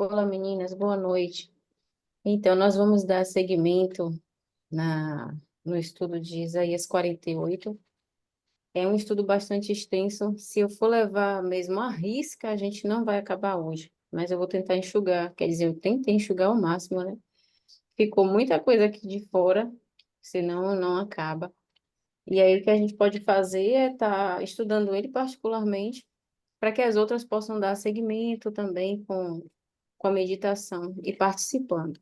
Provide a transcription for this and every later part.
Olá, meninas, boa noite. Então, nós vamos dar seguimento no estudo de Isaías 48. É um estudo bastante extenso. Se eu for levar mesmo à risca, a gente não vai acabar hoje. Mas eu vou tentar enxugar, quer dizer, eu tentei enxugar ao máximo, né? Ficou muita coisa aqui de fora, senão não acaba. E aí, o que a gente pode fazer é estar estudando ele particularmente, para que as outras possam dar seguimento também com a meditação e participando.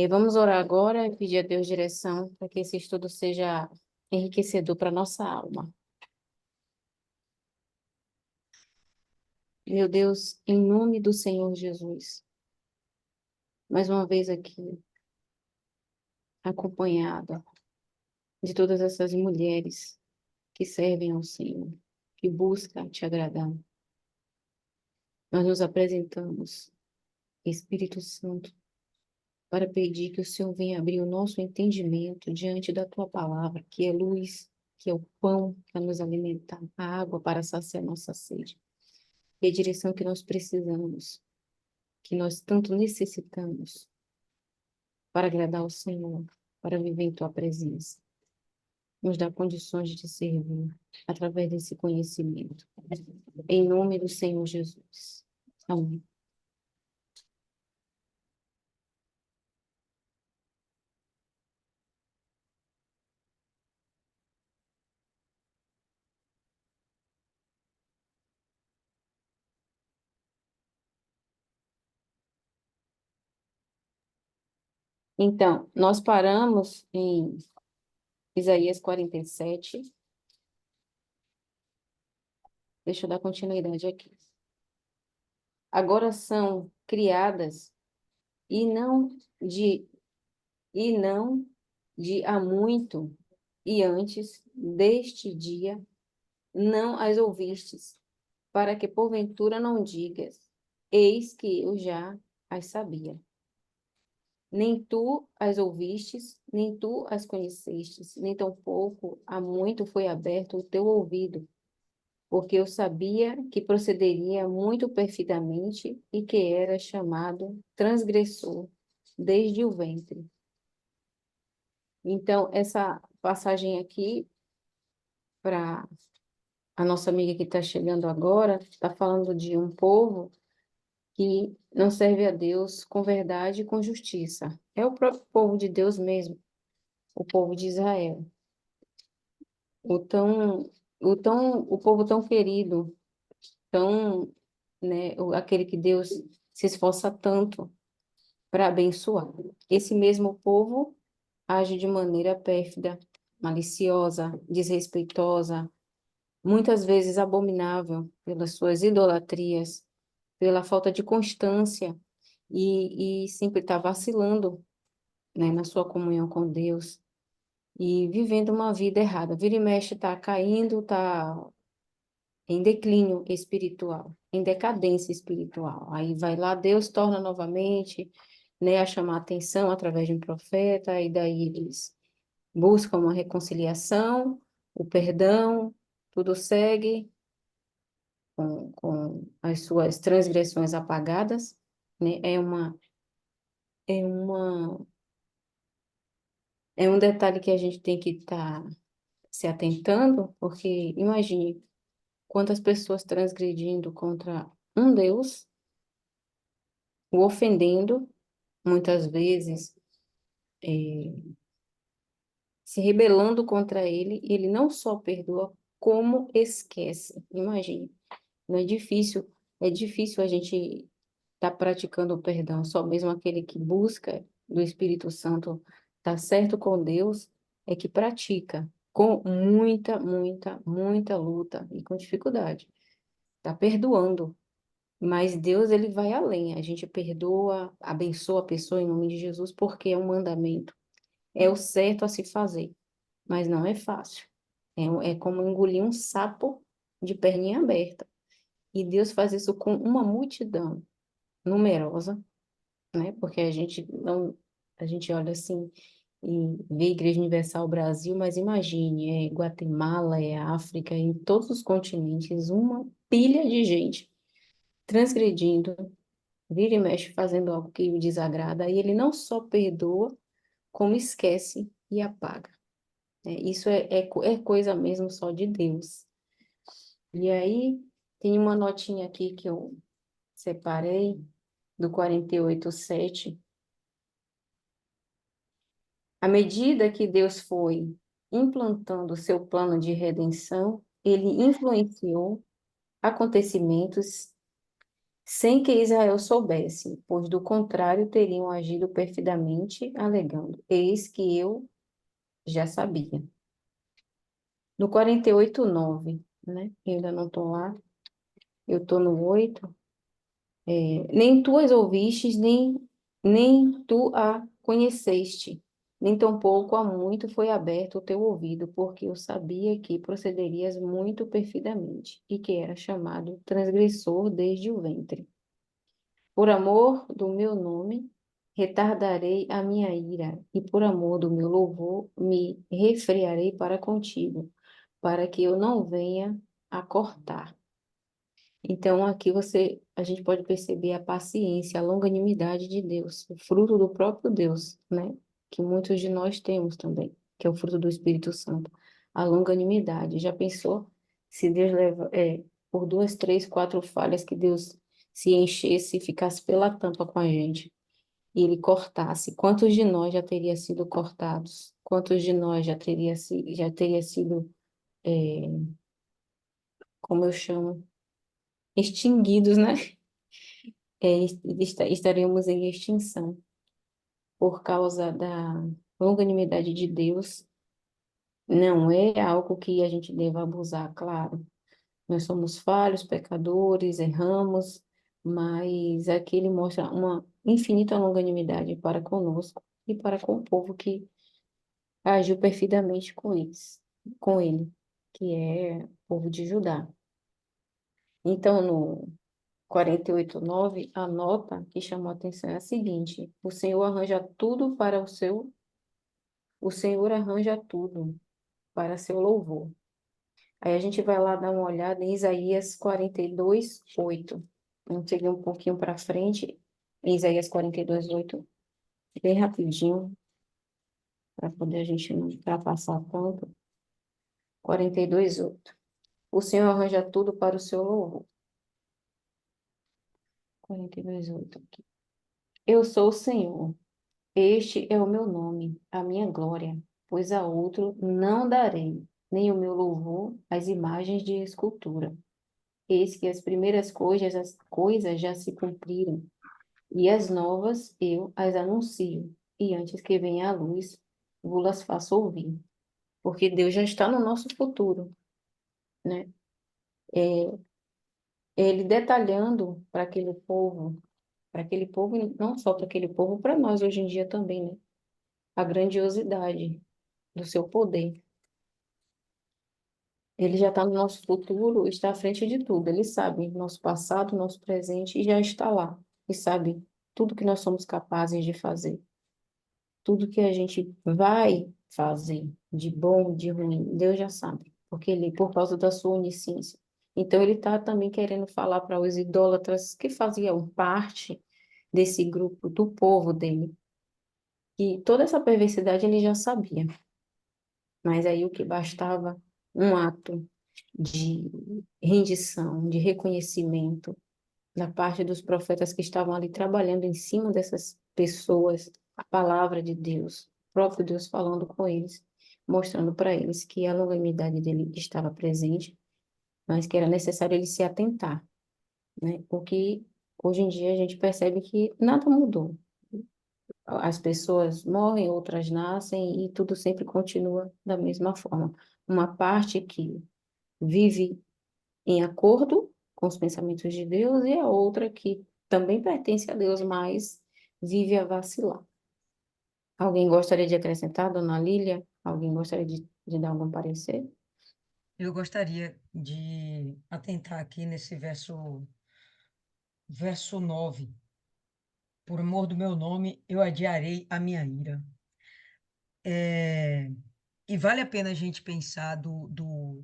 Vamos orar agora e pedir a Deus direção para que esse estudo seja enriquecedor para a nossa alma. Meu Deus, em nome do Senhor Jesus, mais uma vez aqui, acompanhada de todas essas mulheres que servem ao Senhor, que buscam te agradar, nós nos apresentamos, Espírito Santo, para pedir que o Senhor venha abrir o nosso entendimento diante da tua palavra, que é luz, que é o pão para nos alimentar, a água para saciar nossa sede. E a direção que nós precisamos, que nós tanto necessitamos para agradar ao Senhor, para viver em tua presença. Nos dá condições de te servir através desse conhecimento. Em nome do Senhor Jesus. Amém. Então, nós paramos em Isaías 47. Deixa eu dar continuidade aqui. Agora são criadas e não de e não de há muito e antes deste dia não as ouvistes, para que porventura não digas, eis que eu já as sabia. Nem tu as ouvistes, nem tu as conhecestes, nem tampouco há muito foi aberto o teu ouvido, porque eu sabia que procederia muito perfidamente e que era chamado transgressor desde o ventre. Então, essa passagem aqui, para a nossa amiga que está chegando agora, está falando de um povo que não serve a Deus com verdade e com justiça. É o próprio povo de Deus mesmo, o povo de Israel. O tão, o povo tão querido, tão, né, aquele que Deus se esforça tanto para abençoar. Esse mesmo povo age de maneira pérfida, maliciosa, desrespeitosa, muitas vezes abominável pelas suas idolatrias, pela falta de constância e sempre está vacilando, né, na sua comunhão com Deus e vivendo uma vida errada. Vira e mexe, está caindo, está em declínio espiritual, em decadência espiritual. Aí vai lá, Deus torna novamente, né, a chamar a atenção através de um profeta, e daí eles buscam uma reconciliação, o perdão, tudo segue com as suas transgressões apagadas, né? É uma, é um detalhe que a gente tem que estar se atentando, porque imagine quantas pessoas transgredindo contra um Deus, o ofendendo, muitas vezes, eh, se rebelando contra ele, e ele não só perdoa, como esquece. Imagine, não é difícil a gente estar praticando o perdão, só mesmo aquele que busca do Espírito Santo estar certo com Deus, é que pratica com muita luta e com dificuldade. Está perdoando, mas Deus ele vai além. A gente perdoa, abençoa a pessoa em nome de Jesus porque é um mandamento. É o certo a se fazer, mas não é fácil. É como engolir um sapo de perninha aberta. E Deus faz isso com uma multidão numerosa, né? Porque a gente não, a gente olha assim e vê a Igreja Universal Brasil, mas imagine, é Guatemala, é África, em todos os continentes, uma pilha de gente transgredindo, vira e mexe fazendo algo que o desagrada, e ele não só perdoa, como esquece e apaga. Isso é coisa mesmo só de Deus. E aí, tem uma notinha aqui que eu separei, do 48:7. À medida que Deus foi implantando o seu plano de redenção, ele influenciou acontecimentos sem que Israel soubesse, pois do contrário teriam agido perfidamente, alegando: Eis que eu já sabia. No 48:9, né? Eu ainda não estou lá, eu estou no 8. Nem tu as ouvistes, nem tu a conheceste, nem tampouco há muito foi aberto o teu ouvido, porque eu sabia que procederias muito perfidamente, e que era chamado transgressor desde o ventre. Por amor do meu nome, retardarei a minha ira, e por amor do meu louvor, me refrearei para contigo, para que eu não venha a cortar. Então, aqui a gente pode perceber a paciência, a longanimidade de Deus, o fruto do próprio Deus, né? Que muitos de nós temos também, que é o fruto do Espírito Santo. A longanimidade. Já pensou se Deus leva, por duas, três, quatro falhas que Deus se enchesse e ficasse pela tampa com a gente e ele cortasse? Quantos de nós já teria sido cortados? Quantos de nós já teria sido, é, como eu chamo, extinguidos, né? Estaremos em extinção por causa da longanimidade de Deus. Não é algo que a gente deva abusar, claro. Nós somos falhos, pecadores, erramos, mas aqui ele mostra uma infinita longanimidade para conosco e para com o povo que agiu perfidamente com ele, que é o povo de Judá. Então, no 48:9, a nota que chamou a atenção é a seguinte: o Senhor arranja tudo para seu louvor. Aí a gente vai lá dar uma olhada em Isaías 42:8. Vamos seguir um pouquinho para frente, em Isaías 42:8, bem rapidinho, para poder a gente não ultrapassar tanto. 42:8. O Senhor arranja tudo para o seu louvor. 42:8 aqui. Eu sou o Senhor. Este é o meu nome, a minha glória, pois a outro não darei, nem o meu louvor às imagens de escultura. Eis que as primeiras coisas já se cumpriram, e as novas eu as anuncio, e antes que venha a luz, vou-las faço ouvir. Porque Deus já está no nosso futuro, né? É, Ele detalhando para aquele povo, e não só para aquele povo, para nós hoje em dia também, né? A grandiosidade do seu poder. Ele já está no nosso futuro, está à frente de tudo. Ele sabe nosso passado, nosso presente e já está lá. E sabe tudo que nós somos capazes de fazer. Tudo que a gente vai fazer, de bom, de ruim, Deus já sabe. Porque ele, por causa da sua onisciência. Então ele está também querendo falar para os idólatras que faziam parte desse grupo, do povo dele. E toda essa perversidade ele já sabia. Mas aí o que bastava um ato de rendição, de reconhecimento da parte dos profetas que estavam ali trabalhando em cima dessas pessoas, a palavra de Deus, o próprio Deus falando com eles, mostrando para eles que a longanimidade dele estava presente, mas que era necessário ele se atentar, né? Porque hoje em dia a gente percebe que nada mudou. As pessoas morrem, outras nascem e tudo sempre continua da mesma forma. Uma parte que vive em acordo com os pensamentos de Deus e a outra que também pertence a Deus, mas vive a vacilar. Alguém gostaria de acrescentar, dona Lília? Alguém gostaria de dar algum parecer? Eu gostaria de atentar aqui nesse verso 9. Por amor do meu nome, eu adiarei a minha ira. É, e vale a pena a gente pensar do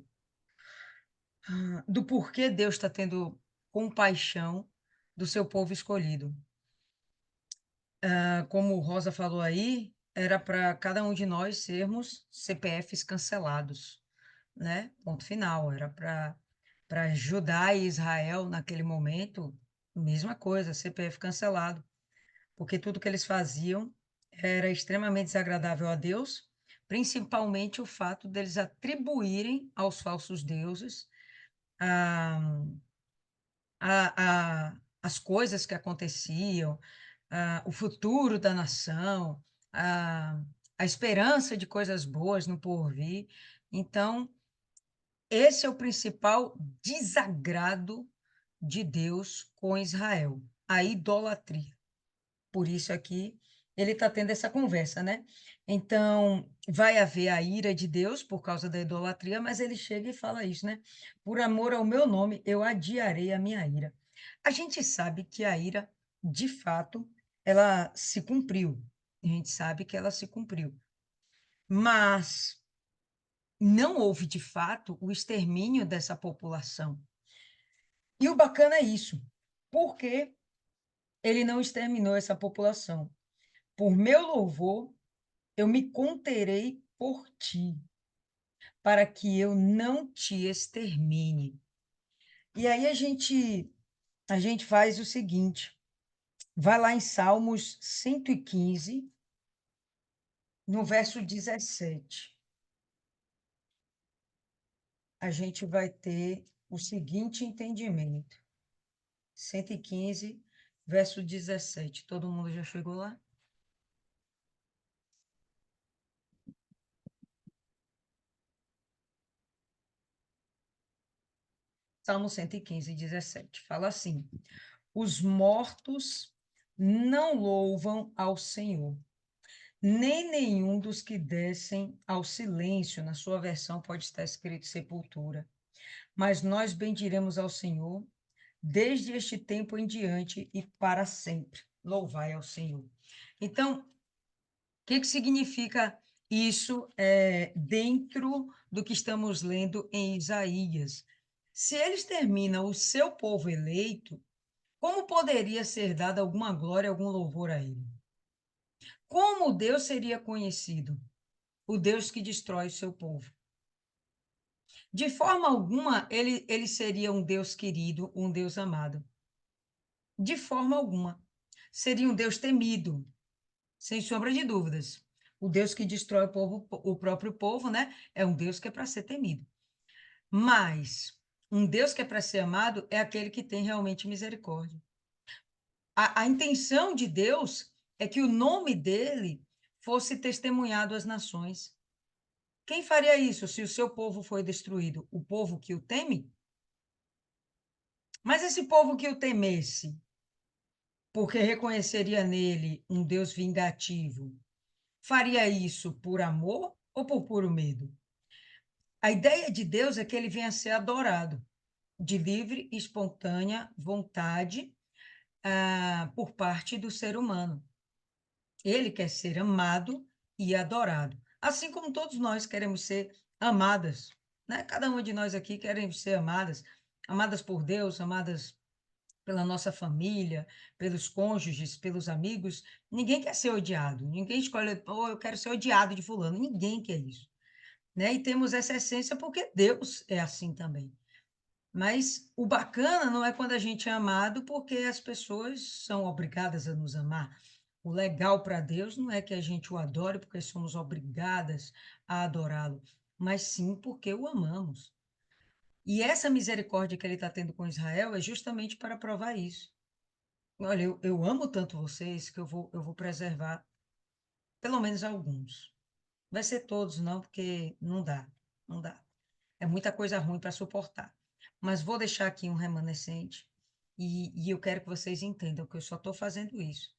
porquê Deus está tendo compaixão do seu povo escolhido. Como Rosa falou aí, era para cada um de nós sermos CPFs cancelados, né? Ponto final. Era para Judá e Israel naquele momento, mesma coisa, CPF cancelado, porque tudo que eles faziam era extremamente desagradável a Deus, principalmente o fato deles atribuírem aos falsos deuses a, as coisas que aconteciam, o futuro da nação, a, a esperança de coisas boas no porvir. Então, esse é o principal desagrado de Deus com Israel, a idolatria. Por isso aqui ele está tendo essa conversa, né? Então, vai haver a ira de Deus por causa da idolatria, mas ele chega e fala isso, né? Por amor ao meu nome, eu adiarei a minha ira. A gente sabe que a ira, de fato, ela se cumpriu. A gente sabe que ela se cumpriu. Mas não houve, de fato, o extermínio dessa população. E o bacana é isso. Por que ele não exterminou essa população? Por meu louvor, eu me conterei por ti, para que eu não te extermine. E aí a gente faz o seguinte, vai lá em Salmos 115, no verso 17. A gente vai ter o seguinte entendimento. 115, verso 17. Todo mundo já chegou lá? Salmo 115, 17. Fala assim: os mortos não louvam ao Senhor, nem nenhum dos que descem ao silêncio. Na sua versão pode estar escrito sepultura. Mas nós bendiremos ao Senhor desde este tempo em diante e para sempre. Louvai ao Senhor. Então, o que significa isso dentro do que estamos lendo em Isaías? Se eles terminam o seu povo eleito, como poderia ser dada alguma glória, algum louvor a ele? Como Deus seria conhecido? O Deus que destrói o seu povo. De forma alguma, ele seria um Deus querido, um Deus amado. De forma alguma. Seria um Deus temido, sem sombra de dúvidas. O Deus que destrói o povo, o próprio povo, né? É um Deus que é para ser temido. Mas um Deus que é para ser amado é aquele que tem realmente misericórdia. A intenção de Deus é que o nome dele fosse testemunhado às nações. Quem faria isso se o seu povo foi destruído? O povo que o teme? Mas esse povo que o temesse, porque reconheceria nele um Deus vingativo, faria isso por amor ou por puro medo? A ideia de Deus é que ele venha a ser adorado de livre e espontânea vontade por parte do ser humano. Ele quer ser amado e adorado, assim como todos nós queremos ser amadas, né? Cada uma de nós aqui queremos ser amadas, amadas por Deus, amadas pela nossa família, pelos cônjuges, pelos amigos. Ninguém quer ser odiado, ninguém escolhe, oh, eu quero ser odiado de fulano, ninguém quer isso, né? E temos essa essência porque Deus é assim também. Mas o bacana não é quando a gente é amado porque as pessoas são obrigadas a nos amar. O legal para Deus não é que a gente o adore porque somos obrigadas a adorá-lo, mas sim porque o amamos. E essa misericórdia que ele está tendo com Israel é justamente para provar isso. Olha, eu amo tanto vocês que eu vou preservar pelo menos alguns. Vai ser todos, não, porque não dá, não dá. É muita coisa ruim para suportar. Mas vou deixar aqui um remanescente e eu quero que vocês entendam que eu só estou fazendo isso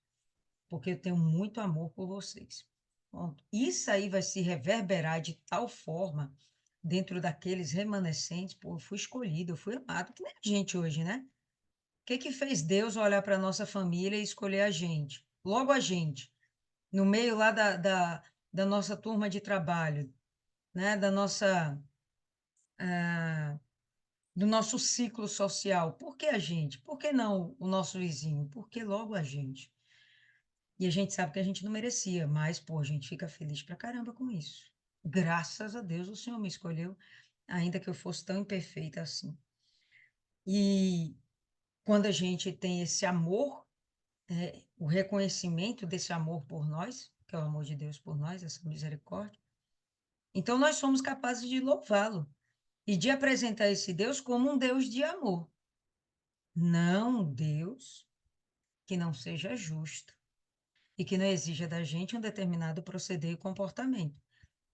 porque eu tenho muito amor por vocês. Pronto. Isso aí vai se reverberar de tal forma dentro daqueles remanescentes. Pô, eu fui escolhido, eu fui amado, que nem a gente hoje, né? O que que fez Deus olhar para a nossa família e escolher a gente? Logo a gente, no meio lá da nossa turma de trabalho, né? Da nossa do nosso ciclo social. Por que a gente? Por que não o nosso vizinho? Por que logo a gente? E a gente sabe que a gente não merecia, mas, pô, a gente fica feliz pra caramba com isso. Graças a Deus o Senhor me escolheu, ainda que eu fosse tão imperfeita assim. E quando a gente tem esse amor, o reconhecimento desse amor por nós, que é o amor de Deus por nós, essa misericórdia, então nós somos capazes de louvá-lo e de apresentar esse Deus como um Deus de amor, não um Deus que não seja justo e que não exija da gente um determinado proceder e comportamento,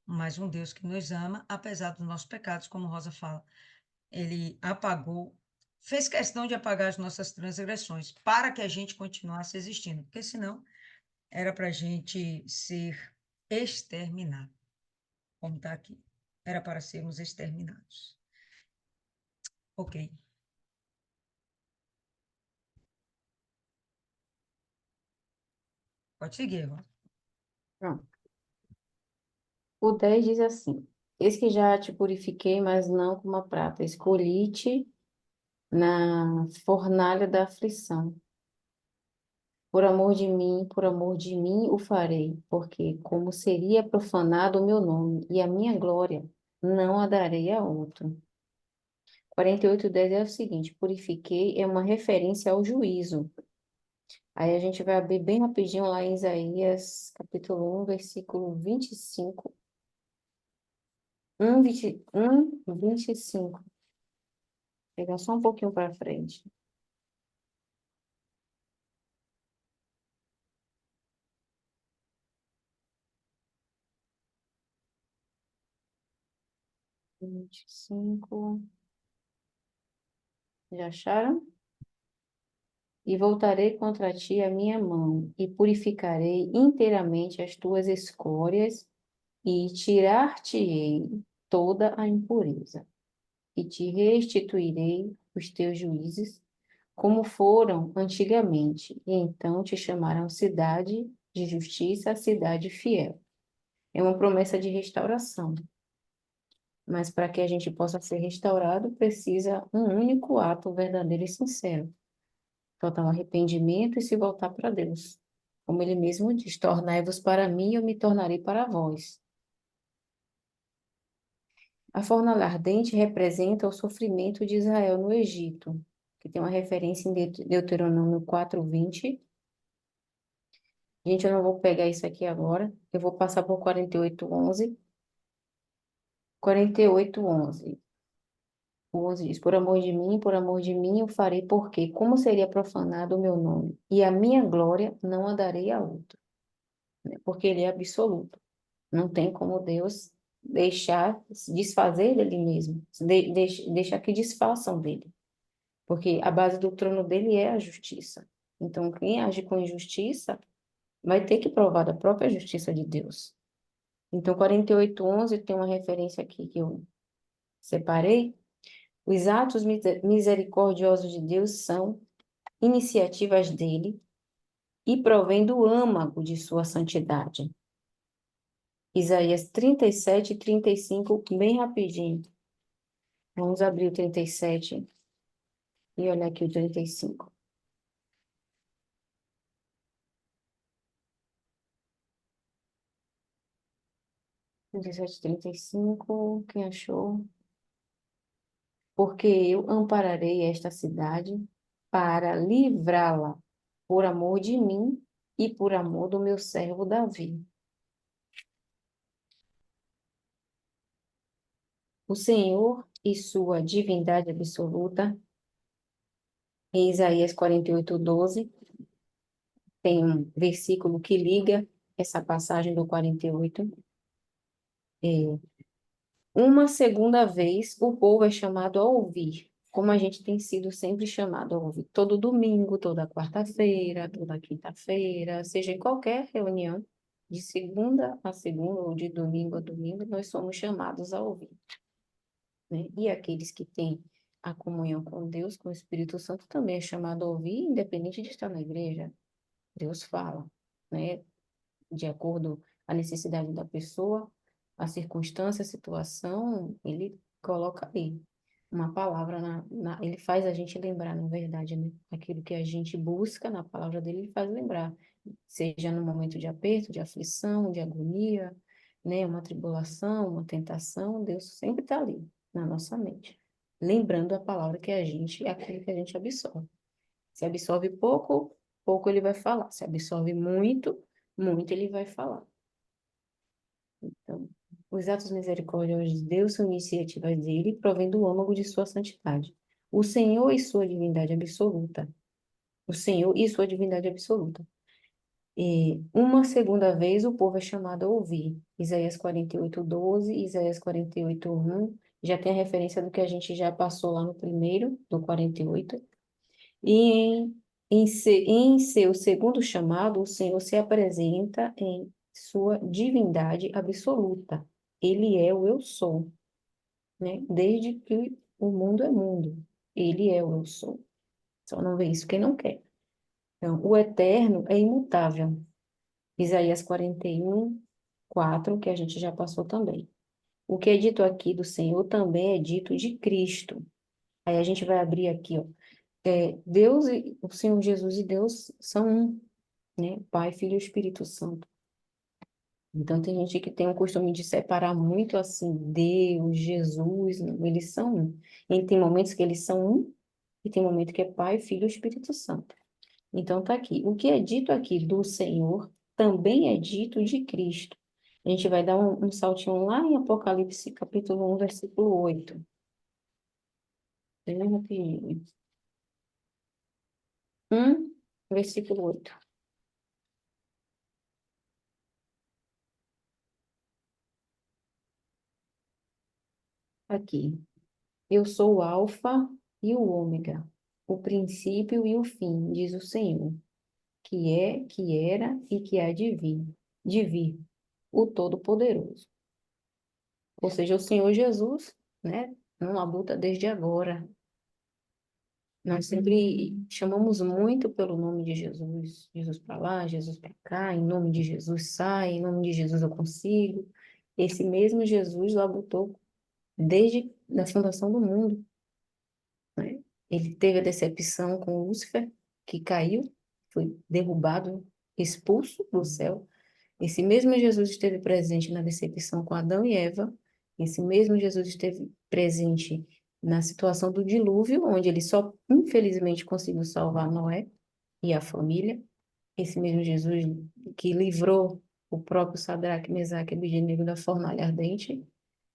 mas um Deus que nos ama, apesar dos nossos pecados, como Rosa fala. Ele apagou, fez questão de apagar as nossas transgressões para que a gente continuasse existindo, porque senão era para a gente ser exterminado, como está aqui. Era para sermos exterminados. Ok, pode seguir, Rosa. Pronto. O 10 diz assim: Eis que já te purifiquei, mas não como a prata. Escolhi-te na fornalha da aflição. Por amor de mim o farei, porque como seria profanado o meu nome e a minha glória, não a darei a outro. 48:10 é o seguinte: purifiquei é uma referência ao juízo. Aí a gente vai abrir bem rapidinho lá em Isaías, capítulo 1, versículo 25. 25. Pegar só um pouquinho para frente. 25. Já acharam? E voltarei contra ti a minha mão, e purificarei inteiramente as tuas escórias, e tirar-te-ei toda a impureza, e te restituirei os teus juízes, como foram antigamente, e então te chamarão cidade de justiça, cidade fiel. É uma promessa de restauração. Mas para que a gente possa ser restaurado, precisa um único ato verdadeiro e sincero. Total arrependimento e se voltar para Deus. Como ele mesmo diz: tornai-vos para mim e eu me tornarei para vós. A fornalha ardente representa o sofrimento de Israel no Egito, que tem uma referência em Deuteronômio 4:20. Gente, eu não vou pegar isso aqui agora. Eu vou passar por 48:11. 48:11. O 11 diz: por amor de mim eu farei, porque como seria profanado o meu nome, e a minha glória não a darei a outro, né? Porque ele é absoluto. Não tem como Deus deixar se desfazer dele mesmo, deixar que desfaçam dele, porque a base do trono dele é a justiça. Então, quem age com injustiça vai ter que provar da própria justiça de Deus. Então, 48:11 tem uma referência aqui que eu separei. Os atos misericordiosos de Deus são iniciativas dele e provém do âmago de sua santidade. Isaías 37:35, bem rapidinho. Vamos abrir o 37 e olhar aqui o 35. 37:35, quem achou? Porque eu ampararei esta cidade para livrá-la por amor de mim e por amor do meu servo Davi. O Senhor e sua divindade absoluta, em Isaías 48:12, tem um versículo que liga essa passagem do 48. É, uma segunda vez, o povo é chamado a ouvir, como a gente tem sido sempre chamado a ouvir, todo domingo, toda quarta-feira, toda quinta-feira, seja em qualquer reunião, de segunda a segunda ou de domingo a domingo, nós somos chamados a ouvir, né? E aqueles que têm a comunhão com Deus, com o Espírito Santo, também é chamado a ouvir, independente de estar na igreja. Deus fala, né? De acordo com a necessidade da pessoa, a circunstância, a situação, ele coloca ali. uma palavra, ele faz a gente lembrar, na verdade, né? Aquilo que a gente busca na palavra dele, ele faz lembrar, seja no momento de aperto, de aflição, de agonia, né? Uma tribulação, uma tentação, Deus sempre está ali, na nossa mente, lembrando a palavra que a gente, aquilo que a gente absorve. Se absorve pouco, pouco ele vai falar. Se absorve muito, muito ele vai falar. Então, os atos misericordiosos de Deus são iniciativas dele, provém do âmago de sua santidade. O Senhor e sua divindade absoluta. O Senhor e sua divindade absoluta. E uma segunda vez o povo é chamado a ouvir. Isaías 48:12, Isaías 48:1. Já tem a referência do que a gente já passou lá no primeiro, do 48. E em seu segundo chamado, o Senhor se apresenta em sua divindade absoluta. Ele é o eu sou, né? Desde que o mundo é mundo. Ele é o eu sou. Só não vê isso quem não quer. Então, o eterno é imutável. Isaías 41:4, que a gente já passou também. O que é dito aqui do Senhor também é dito de Cristo. Aí a gente vai abrir aqui, ó. Deus, o Senhor Jesus e Deus são um, né? Pai, Filho e Espírito Santo. Então, tem gente que tem o costume de separar muito assim, Deus, Jesus, não, eles são um. E tem momentos que eles são um, e tem momento que é Pai, Filho e Espírito Santo. Então, tá aqui. O que é dito aqui do Senhor também é dito de Cristo. A gente vai dar um saltinho lá em Apocalipse, capítulo 1, versículo 8. Bem rapidinho. 1, versículo 8. Aqui. Eu sou o Alfa e o Ômega, o princípio e o fim, diz o Senhor, que é, que era e que há de vir, o Todo-Poderoso. Ou seja, o Senhor Jesus, né, não labuta desde agora. Nós sempre chamamos muito pelo nome de Jesus. Jesus para lá, Jesus para cá, em nome de Jesus sai, em nome de Jesus eu consigo. Esse mesmo Jesus labutou desde a fundação do mundo, né? Ele teve a decepção com Lúcifer, que caiu, foi derrubado, expulso do céu. Esse mesmo Jesus esteve presente na decepção com Adão e Eva. Esse mesmo Jesus esteve presente na situação do dilúvio, onde ele só, infelizmente, conseguiu salvar Noé e a família. Esse mesmo Jesus que livrou o próprio Sadraque, Mesaque e Abednego da fornalha ardente,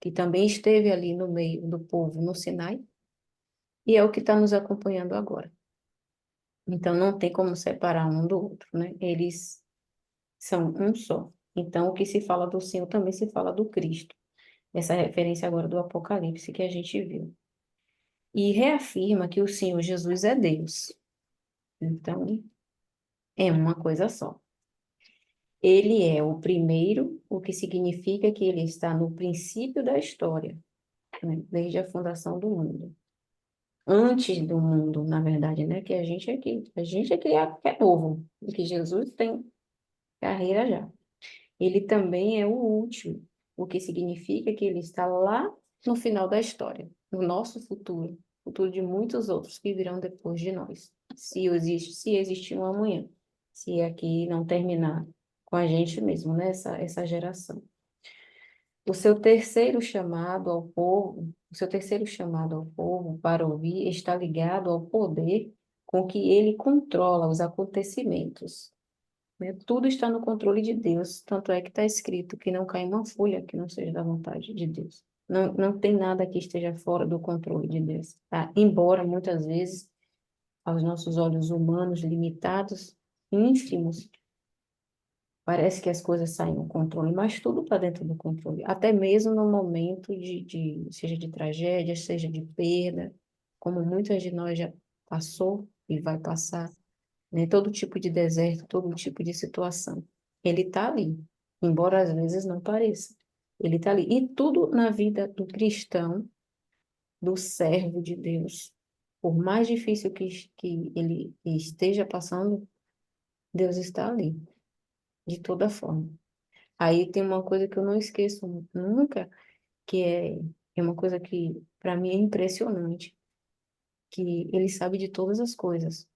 que também esteve ali no meio do povo no Sinai, e é o que está nos acompanhando agora. Então, não tem como separar um do outro, né? Eles são um só. Então, o que se fala do Senhor também se fala do Cristo. Essa referência agora do Apocalipse que a gente viu. E reafirma que o Senhor Jesus é Deus. Então, é uma coisa só. Ele é o primeiro, o que significa que ele está no princípio da história, né? Desde a fundação do mundo. Antes do mundo, na verdade, né? Que a gente é novo, e que Jesus tem carreira já. Ele também é o último, o que significa que ele está lá no final da história, no nosso futuro, futuro de muitos outros que virão depois de nós, se existir um amanhã, se aqui não terminar com a gente mesmo, né? Essa geração. O seu terceiro chamado ao povo para ouvir está ligado ao poder com que ele controla os acontecimentos, né? Tudo está no controle de Deus, tanto é que está escrito que não cai uma folha que não seja da vontade de Deus. Não, não tem nada que esteja fora do controle de Deus, tá? Embora muitas vezes, aos nossos olhos humanos limitados, ínfimos, parece que as coisas saem do controle, mas tudo está dentro do controle. Até mesmo no momento seja de tragédia, seja de perda, como muitas de nós já passou e vai passar, né? Todo tipo de deserto, todo tipo de situação. Ele está ali, embora às vezes não pareça. Ele está ali. E tudo na vida do cristão, do servo de Deus, por mais difícil que ele esteja passando, Deus está ali, de toda forma. Aí tem uma coisa que eu não esqueço nunca, que é É uma coisa que, para mim, é impressionante, que ele sabe de todas as coisas.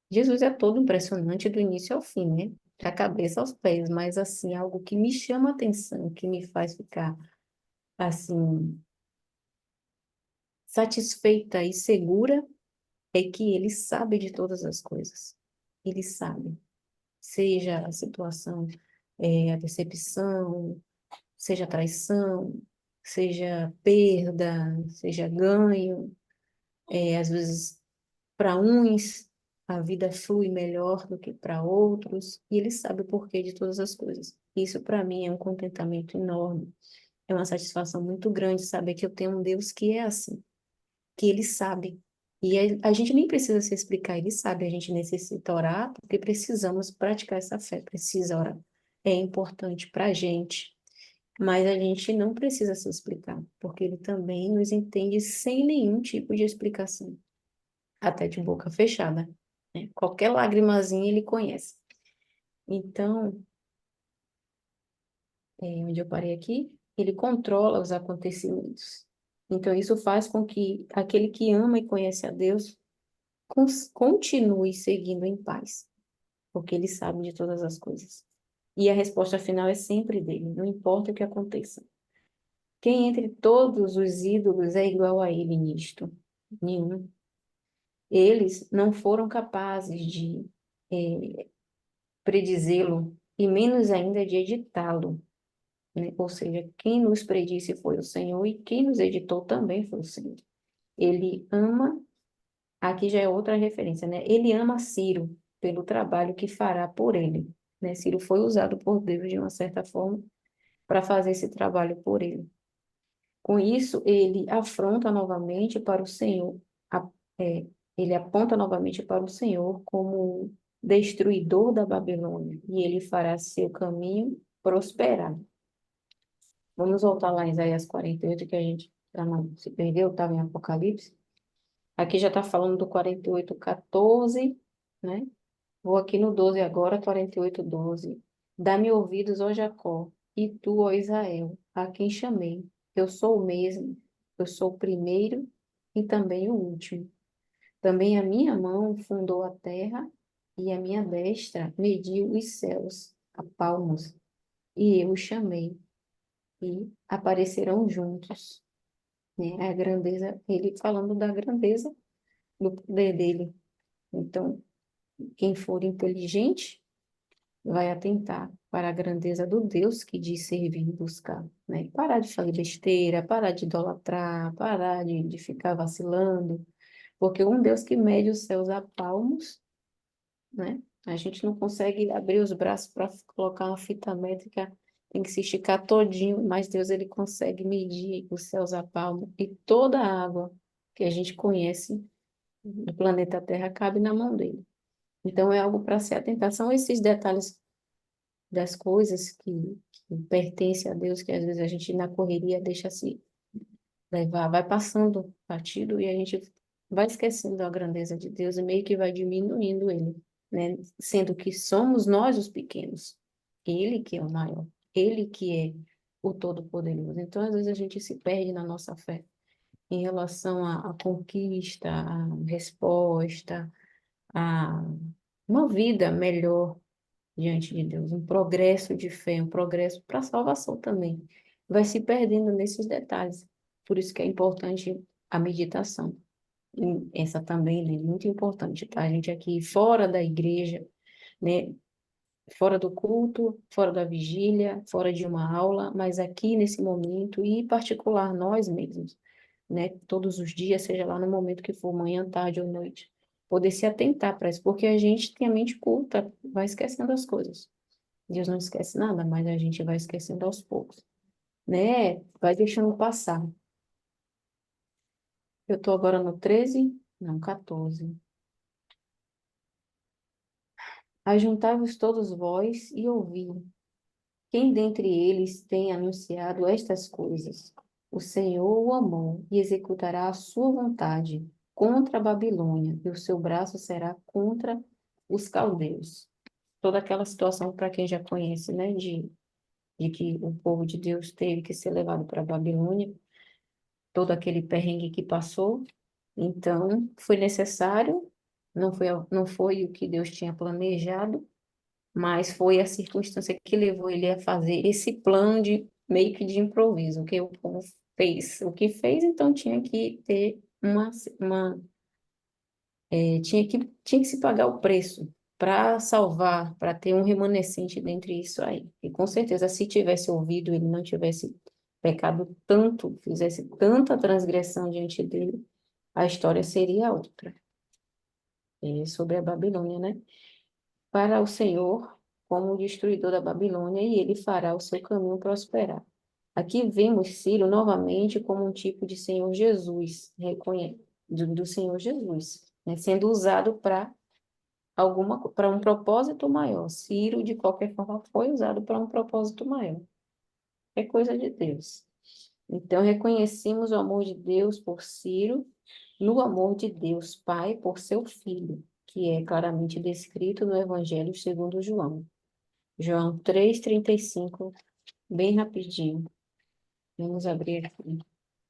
Jesus é todo impressionante do início ao fim, né? Da cabeça aos pés, mas assim, algo que me chama a atenção, que me faz ficar assim satisfeita e segura é que ele sabe de todas as coisas. Ele sabe, seja a situação, a decepção, seja a traição, seja perda, seja ganho, às vezes para uns, a vida flui melhor do que para outros, e ele sabe o porquê de todas as coisas. Isso, para mim, é um contentamento enorme. É uma satisfação muito grande saber que eu tenho um Deus que é assim, que ele sabe. E a gente nem precisa se explicar, ele sabe. A gente necessita orar porque precisamos praticar essa fé, precisa orar. É importante para a gente, mas a gente não precisa se explicar, porque ele também nos entende sem nenhum tipo de explicação até de boca fechada, né? Qualquer lagrimazinha ele conhece. Então, onde eu parei aqui, ele controla os acontecimentos. Então, isso faz com que aquele que ama e conhece a Deus continue seguindo em paz, porque ele sabe de todas as coisas. E a resposta final é sempre dele, não importa o que aconteça. Quem entre todos os ídolos é igual a ele nisto? Nenhum. Eles não foram capazes de predizê-lo e menos ainda de editá-lo, né? Ou seja, quem nos predisse foi o Senhor e quem nos editou também foi o Senhor. Ele ama, aqui já é outra referência, né? Ele ama Ciro pelo trabalho que fará por ele, né? Ciro foi usado por Deus de uma certa forma para fazer esse trabalho por ele. Com isso, ele afronta novamente para o Senhor, a- é, ele aponta novamente para o Senhor como destruidor da Babilônia, e ele fará seu caminho prosperar. Vamos voltar lá em Isaías 48, que a gente já não se perdeu, estava em Apocalipse. Aqui já está falando do 48, 14, né? Vou aqui no 12 agora, 48, 12. Dá-me ouvidos, ó Jacó, e tu, ó Israel, a quem chamei. Eu sou o mesmo, eu sou o primeiro e também o último. Também a minha mão fundou a terra e a minha destra mediu os céus a palmos, e eu os chamei, e aparecerão juntos, né? A grandeza, ele falando da grandeza do poder dele. Então, quem for inteligente vai atentar para a grandeza do Deus que diz servir e buscar, né? Parar de fazer besteira, parar de idolatrar, parar de ficar vacilando, porque um Deus que mede os céus a palmos, né? A gente não consegue abrir os braços para colocar uma fita métrica, tem que se esticar todinho, mas Deus ele consegue medir os céus a palmo e toda a água que a gente conhece no planeta Terra cabe na mão dele. Então é algo para se atentar. São esses detalhes das coisas que pertencem a Deus, que às vezes a gente na correria deixa se levar, vai passando batido e a gente vai esquecendo a grandeza de Deus e meio que vai diminuindo ele, né? Sendo que somos nós os pequenos, ele que é o maior, ele que é o Todo-Poderoso. Então, às vezes a gente se perde na nossa fé em relação à conquista, à resposta, a uma vida melhor diante de Deus, um progresso de fé, um progresso para a salvação também. Vai se perdendo nesses detalhes. Por isso que é importante a meditação. E essa também é muito importante, tá? A gente aqui fora da igreja, né? Fora do culto, fora da vigília, fora de uma aula, mas aqui nesse momento, e em particular nós mesmos, né? Todos os dias, seja lá no momento que for, manhã, tarde ou noite, poder se atentar para isso, porque a gente tem a mente culta, vai esquecendo as coisas. Deus não esquece nada, mas a gente vai esquecendo aos poucos, né? Vai deixando passar. Eu estou agora no 13, não, 14. Ajuntai-vos todos vós e ouvi. Quem dentre eles tem anunciado estas coisas? O Senhor o amou e executará a sua vontade contra a Babilônia, e o seu braço será contra os caldeus. Toda aquela situação, para quem já conhece, né, de que o povo de Deus teve que ser levado para a Babilônia, todo aquele perrengue que passou. Então, foi necessário, não foi o que Deus tinha planejado, mas foi a circunstância que levou ele a fazer esse plano de meio que de improviso, que o povo fez. O que fez, então tinha que ter uma tinha que se pagar o preço para salvar, para ter um remanescente dentre isso aí. E com certeza, se tivesse ouvido, ele não tivesse pecado tanto, fizesse tanta transgressão diante dele, a história seria outra. Sobre a Babilônia, né? Para o Senhor como o destruidor da Babilônia, e ele fará o seu caminho prosperar. Aqui vemos Ciro novamente como um tipo de Senhor Jesus, do Senhor Jesus, né? Sendo usado para um propósito maior. Ciro, de qualquer forma, foi usado para um propósito maior. É coisa de Deus. Então, reconhecemos o amor de Deus por Ciro, no amor de Deus Pai por seu Filho, que é claramente descrito no Evangelho segundo João. João 3,35, bem rapidinho. Vamos abrir aqui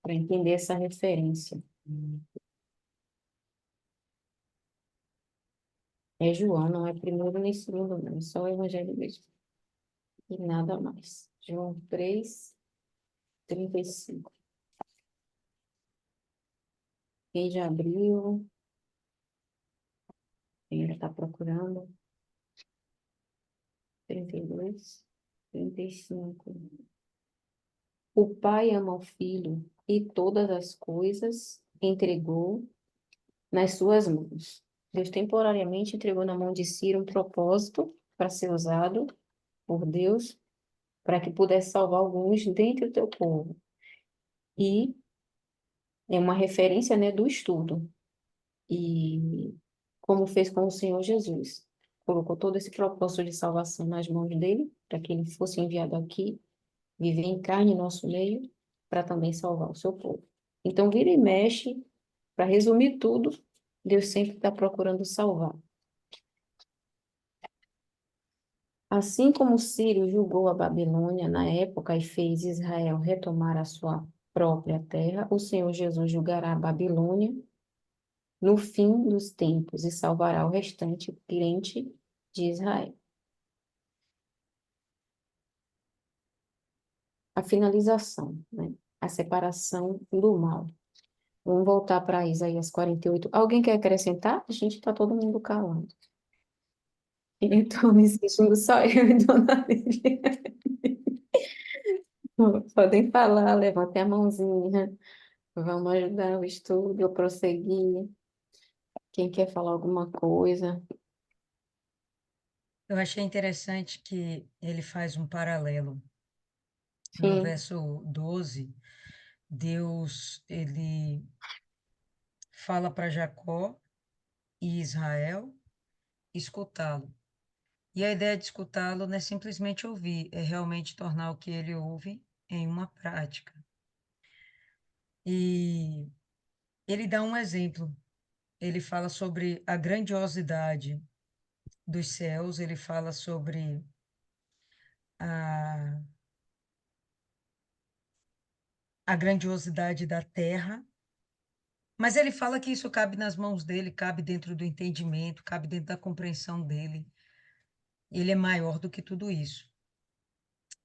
para entender essa referência. É João, não é primeiro nem segundo, não. É só o Evangelho mesmo. E nada mais. João 3,35. Quem já abriu, quem ainda está procurando, 32, 35. O Pai ama o Filho e todas as coisas entregou nas suas mãos. Deus temporariamente entregou na mão de Ciro um propósito para ser usado por Deus para que pudesse salvar alguns dentre o teu povo. E é uma referência, né, do estudo. E como fez com o Senhor Jesus. Colocou todo esse propósito de salvação nas mãos dele, para que ele fosse enviado aqui, viver em carne em nosso meio, para também salvar o seu povo. Então, vira e mexe, para resumir tudo, Deus sempre está procurando salvar. Assim como Ciro julgou a Babilônia na época e fez Israel retomar a sua própria terra, o Senhor Jesus julgará a Babilônia no fim dos tempos e salvará o restante crente de Israel. A finalização, né? A separação do mal. Vamos voltar para Isaías 48. Alguém quer acrescentar? A gente está todo mundo calando. Eu estou me sentindo só eu e Dona Lívia. Podem falar, levantem a mãozinha. Vamos ajudar o estudo a prosseguir. Quem quer falar alguma coisa? Eu achei interessante que ele faz um paralelo. No Sim, verso 12, Deus, ele fala para Jacó e Israel escutá-lo. E a ideia de escutá-lo não é simplesmente ouvir, é realmente tornar o que ele ouve em uma prática. E ele dá um exemplo. Ele fala sobre a grandiosidade dos céus, ele fala sobre a, a grandiosidade da terra, mas ele fala que isso cabe nas mãos dele, cabe dentro do entendimento, cabe dentro da compreensão dele. Ele é maior do que tudo isso.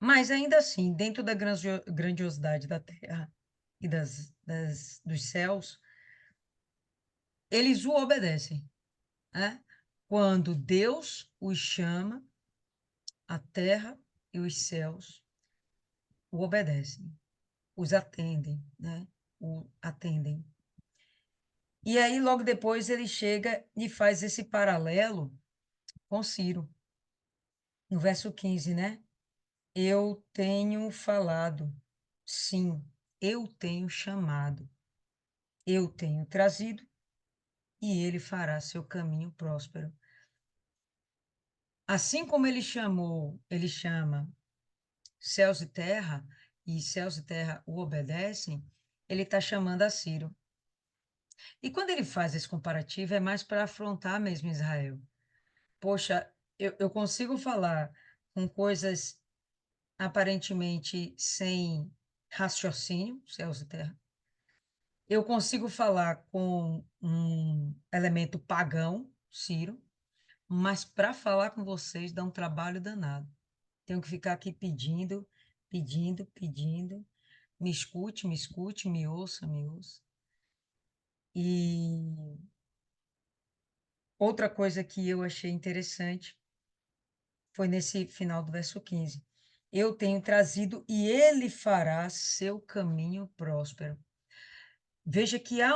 Mas ainda assim, dentro da grandiosidade da terra e dos céus, eles o obedecem, né? Quando Deus os chama, a terra e os céus o obedecem, os atendem, né? O atendem. E aí, logo depois, ele chega e faz esse paralelo com Ciro, no verso 15, né? Eu tenho falado, sim, eu tenho chamado, eu tenho trazido, e ele fará seu caminho próspero. Assim como ele chamou, ele chama céus e céus e terra o obedecem, ele está chamando a Ciro. E quando ele faz esse comparativo, é mais para afrontar mesmo Israel. Poxa, eu consigo falar com coisas aparentemente sem raciocínio, céus e terra, eu consigo falar com um elemento pagão, Ciro, mas para falar com vocês dá um trabalho danado. Tenho que ficar aqui pedindo, pedindo, pedindo. Me escute, me ouça, me ouça. E outra coisa que eu achei interessante foi nesse final do verso 15. Eu tenho trazido e ele fará seu caminho próspero. Veja que há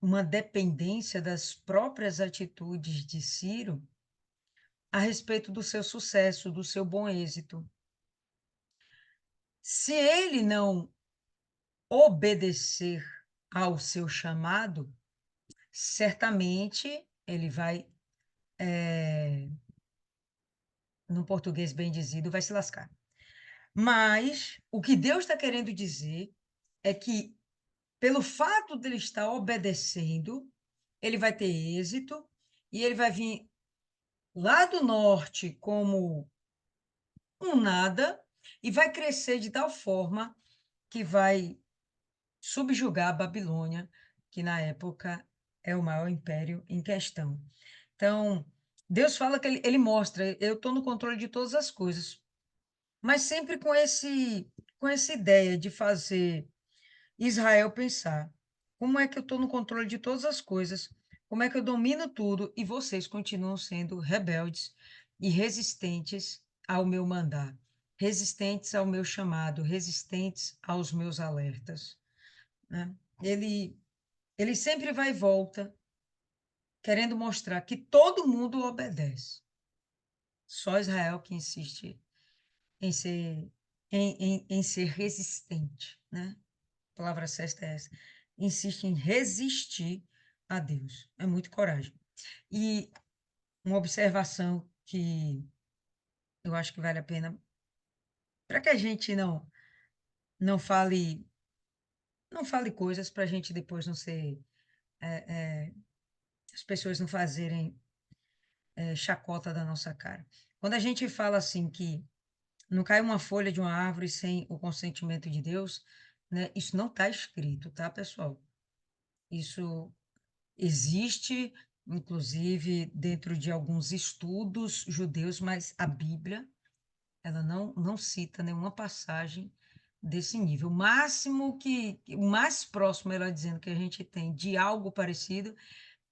uma dependência das próprias atitudes de Ciro a respeito do seu sucesso, do seu bom êxito. Se ele não obedecer ao seu chamado, certamente ele vai, no português bem dizido, vai se lascar. Mas o que Deus está querendo dizer é que, pelo fato dele estar obedecendo, ele vai ter êxito e ele vai vir lá do norte como um nada e vai crescer de tal forma que vai subjugar a Babilônia, que na época é o maior império em questão. Então, Deus fala que ele mostra, eu estou no controle de todas as coisas, mas sempre com essa ideia de fazer Israel pensar, como é que eu estou no controle de todas as coisas, como é que eu domino tudo e vocês continuam sendo rebeldes e resistentes ao meu mandar, resistentes ao meu chamado, resistentes aos meus alertas, né? Ele, ele sempre vai e volta, querendo mostrar que todo mundo obedece. Só Israel que insiste em ser, em ser resistente, né? A palavra certa é essa. Insiste em resistir a Deus. É muito coragem. E uma observação que eu acho que vale a pena, para que a gente não fale, não fale coisas para a gente depois não ser, as pessoas não fazerem chacota da nossa cara. Quando a gente fala assim que não cai uma folha de uma árvore sem o consentimento de Deus, né? Isso não está escrito, tá, pessoal? Isso existe, inclusive, dentro de alguns estudos judeus, mas a Bíblia, ela não cita nenhuma passagem desse nível. O mais próximo, ela dizendo que a gente tem de algo parecido,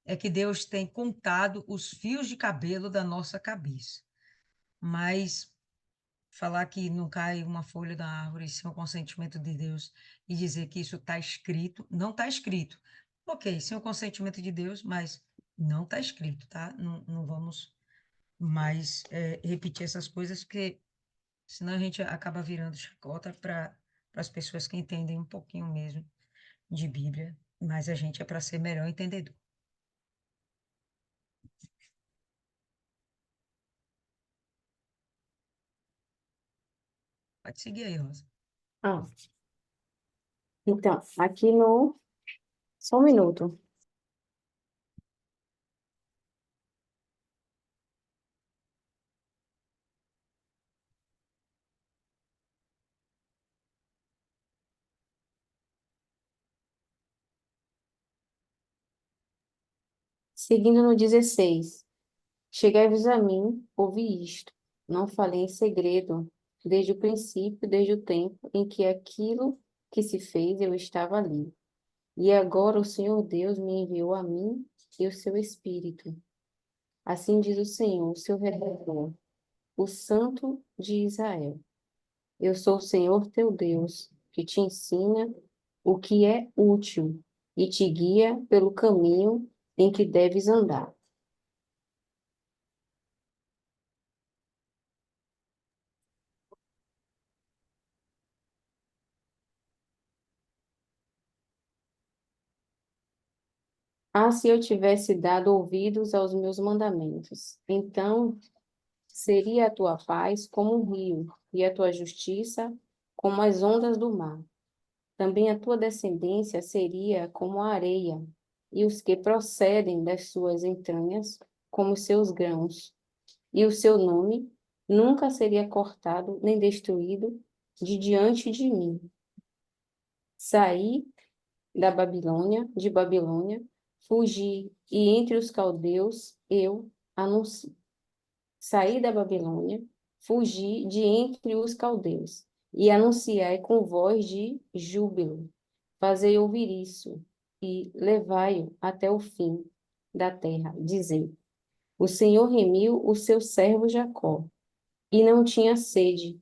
é que Deus tem contado os fios de cabelo da nossa cabeça. Mas falar que não cai uma folha da árvore sem o consentimento de Deus e dizer que isso está escrito, não está escrito. Ok, sem o consentimento de Deus, mas não está escrito, tá? Não vamos mais repetir essas coisas, porque senão a gente acaba virando chacota para as pessoas que entendem um pouquinho mesmo de Bíblia, mas a gente é para ser melhor entendedor. Pode seguir aí, Rosa. Ah, então, aqui no... Só um minuto. Seguindo no 16. Chegai-vos a mim, ouvi isto. Não falei em segredo, desde o princípio, desde o tempo em que aquilo que se fez eu estava ali. E agora o Senhor Deus me enviou a mim e o seu Espírito. Assim diz o Senhor, o seu Redentor, o Santo de Israel. Eu sou o Senhor teu Deus, que te ensina o que é útil e te guia pelo caminho em que deves andar. Ah, se eu tivesse dado ouvidos aos meus mandamentos, então seria a tua paz como um rio, e a tua justiça como as ondas do mar. Também a tua descendência seria como a areia, e os que procedem das suas entranhas como os seus grãos. E o seu nome nunca seria cortado nem destruído de diante de mim. Saí de Babilônia, fugi, e entre os caldeus eu anuncio. Saí da Babilônia, fugi de entre os caldeus, e anunciai com voz de júbilo. Fazei ouvir isso, e levai-o até o fim da terra, dizei: o Senhor remiu o seu servo Jacó, e não tinha sede,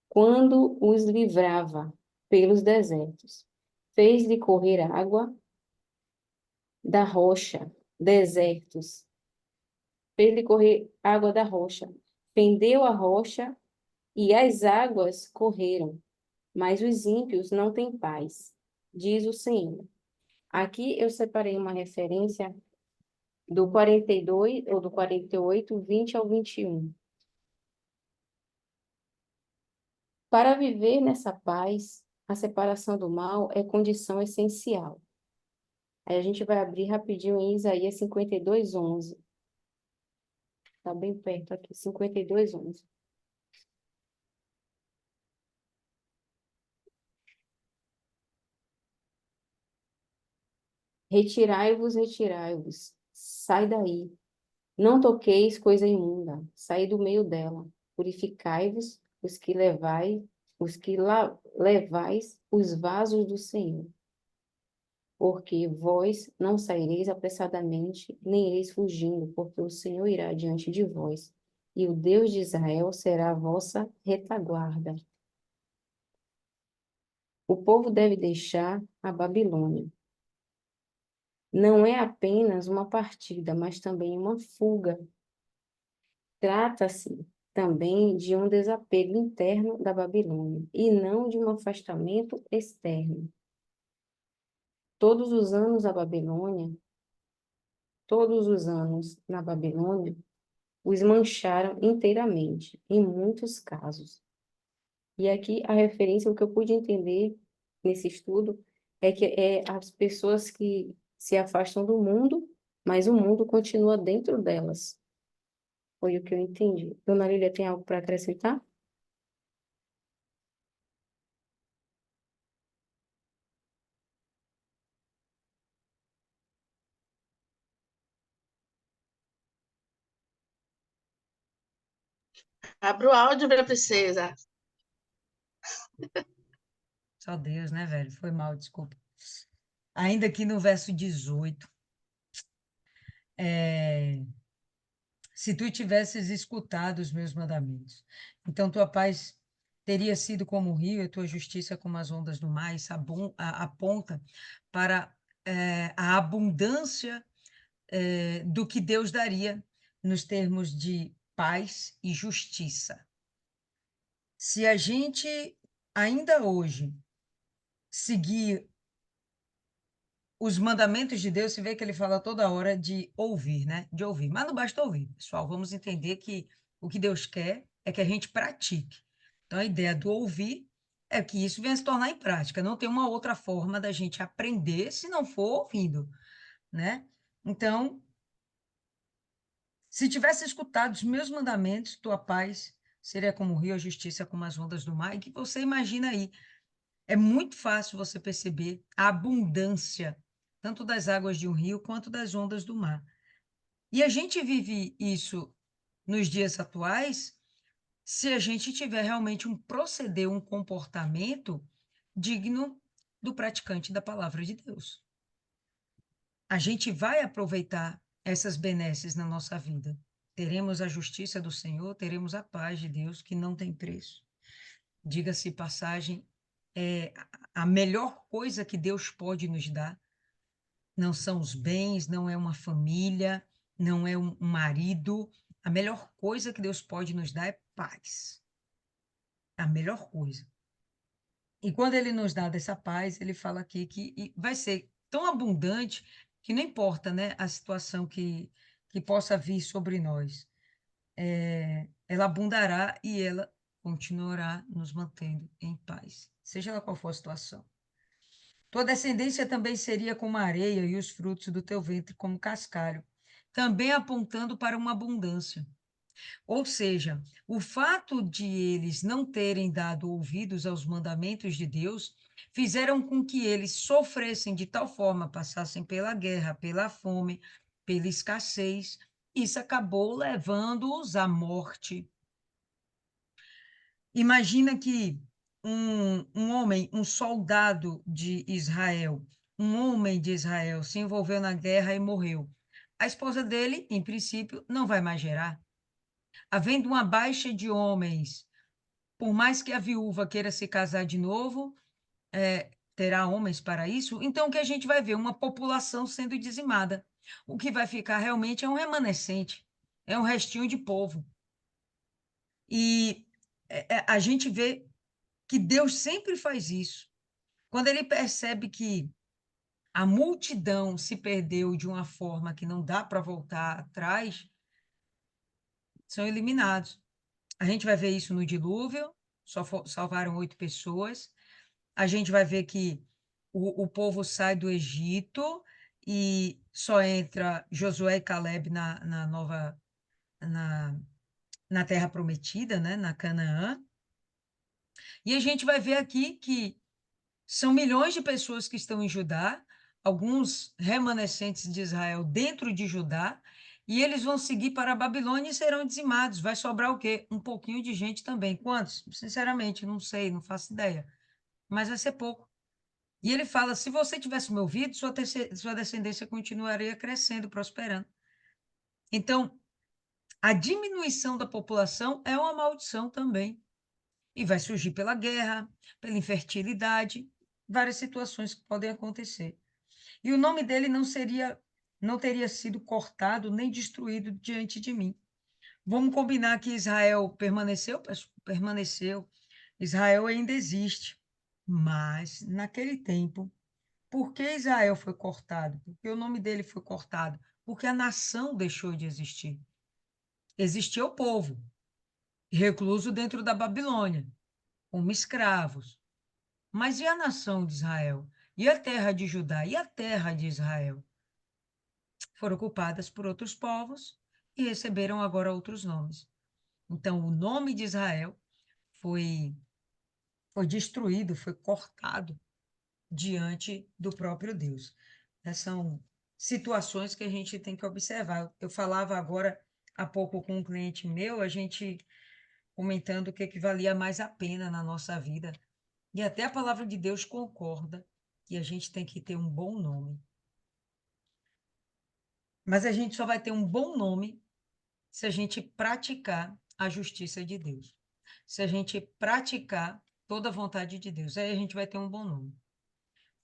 quando os livrava pelos desertos. Fez-lhe correr água da rocha, desertos. Fez-lhe correr água da rocha. Fendeu a rocha e as águas correram, mas os ímpios não têm paz, diz o Senhor. Aqui eu separei uma referência do 42, ou do 48, 20 ao 21. Para viver nessa paz, a separação do mal é condição essencial. Aí a gente vai abrir rapidinho em Isaías 52, 11. Está bem perto aqui, 52, 11. Retirai-vos, retirai-vos, sai daí. Não toqueis coisa imunda, saí do meio dela. Purificai-vos, os que levais os vasos do Senhor. Porque vós não saireis apressadamente, nem ireis fugindo, porque o Senhor irá diante de vós, e o Deus de Israel será a vossa retaguarda. O povo deve deixar a Babilônia. Não é apenas uma partida, mas também uma fuga. Trata-se também de um desapego interno da Babilônia, e não de um afastamento externo. Todos os anos a Babilônia, todos os anos na Babilônia, os mancharam inteiramente, em muitos casos. E aqui a referência, o que eu pude entender nesse estudo, é que é as pessoas que se afastam do mundo, mas o mundo continua dentro delas. Foi o que eu entendi. Dona Lília, tem algo para acrescentar? Abra o áudio, minha princesa. Só Deus, né, velho? Foi mal, desculpa. Ainda aqui no verso 18, é, se tu tivesses escutado os meus mandamentos, então tua paz teria sido como o rio e tua justiça como as ondas do mar. Isso aponta para a abundância do que Deus daria nos termos de paz e justiça. Se a gente ainda hoje seguir os mandamentos de Deus, você vê que ele fala toda hora de ouvir, né? De ouvir. Mas não basta ouvir, pessoal. Vamos entender que o que Deus quer é que a gente pratique. Então, a ideia do ouvir é que isso venha se tornar em prática. Não tem uma outra forma da gente aprender se não for ouvindo, né? Então, se tivesse escutado os meus mandamentos, tua paz seria como o rio, a justiça como as ondas do mar. E que você imagina aí, é muito fácil você perceber a abundância, tanto das águas de um rio quanto das ondas do mar. E a gente vive isso nos dias atuais se a gente tiver realmente um proceder, um comportamento digno do praticante da palavra de Deus. A gente vai aproveitar essas benesses na nossa vida. Teremos a justiça do Senhor, teremos a paz de Deus que não tem preço. Diga-se passagem, é a melhor coisa que Deus pode nos dar não são os bens, não é uma família, não é um marido. A melhor coisa que Deus pode nos dar é paz. A melhor coisa. E quando ele nos dá dessa paz, ele fala aqui que vai ser tão abundante que não importa, né, a situação que possa vir sobre nós. Ela abundará e ela continuará nos mantendo em paz, seja lá qual for a situação. Tua descendência também seria como a areia e os frutos do teu ventre como cascalho, também apontando para uma abundância. Ou seja, o fato de eles não terem dado ouvidos aos mandamentos de Deus fizeram com que eles sofressem de tal forma, passassem pela guerra, pela fome, pela escassez. Isso acabou levando-os à morte. Imagina que um homem, um soldado de Israel, um homem de Israel se envolveu na guerra e morreu. A esposa dele, em princípio, não vai mais gerar. Havendo uma baixa de homens, por mais que a viúva queira se casar de novo, terá homens para isso? Então, o que a gente vai ver? Uma população sendo dizimada. O que vai ficar realmente é um remanescente, é um restinho de povo. E a gente vê que Deus sempre faz isso. Quando ele percebe que a multidão se perdeu de uma forma que não dá para voltar atrás, são eliminados. A gente vai ver isso no dilúvio, só salvaram 8 pessoas. A gente vai ver que o povo sai do Egito e só entra Josué e Caleb na, na terra prometida, né, na Canaã. E a gente vai ver aqui que são milhões de pessoas que estão em Judá, alguns remanescentes de Israel dentro de Judá, e eles vão seguir para a Babilônia e serão dizimados. Vai sobrar o quê? Um pouquinho de gente também. Quantos? Sinceramente, não sei, não faço ideia. Mas vai ser pouco. E ele fala: se você tivesse me ouvido, sua descendência continuaria crescendo, prosperando. Então, a diminuição da população é uma maldição também. E vai surgir pela guerra, pela infertilidade, várias situações que podem acontecer. E o nome dele não teria sido cortado nem destruído diante de mim. Vamos combinar que Israel permaneceu? Permaneceu. Israel ainda existe. Mas, naquele tempo, por que Israel foi cortado? Porque o nome dele foi cortado? Porque a nação deixou de existir. Existia o povo, recluso dentro da Babilônia, como escravos. Mas e a nação de Israel? E a terra de Judá? E a terra de Israel? Foram ocupadas por outros povos e receberam agora outros nomes. Então, o nome de Israel foi, foi destruído, foi cortado diante do próprio Deus. Essas são situações que a gente tem que observar. Eu falava agora há pouco com um cliente meu, a gente comentando o que valia mais a pena na nossa vida. E até a palavra de Deus concorda que a gente tem que ter um bom nome. Mas a gente só vai ter um bom nome se a gente praticar a justiça de Deus. Se a gente praticar toda a vontade de Deus, aí a gente vai ter um bom nome.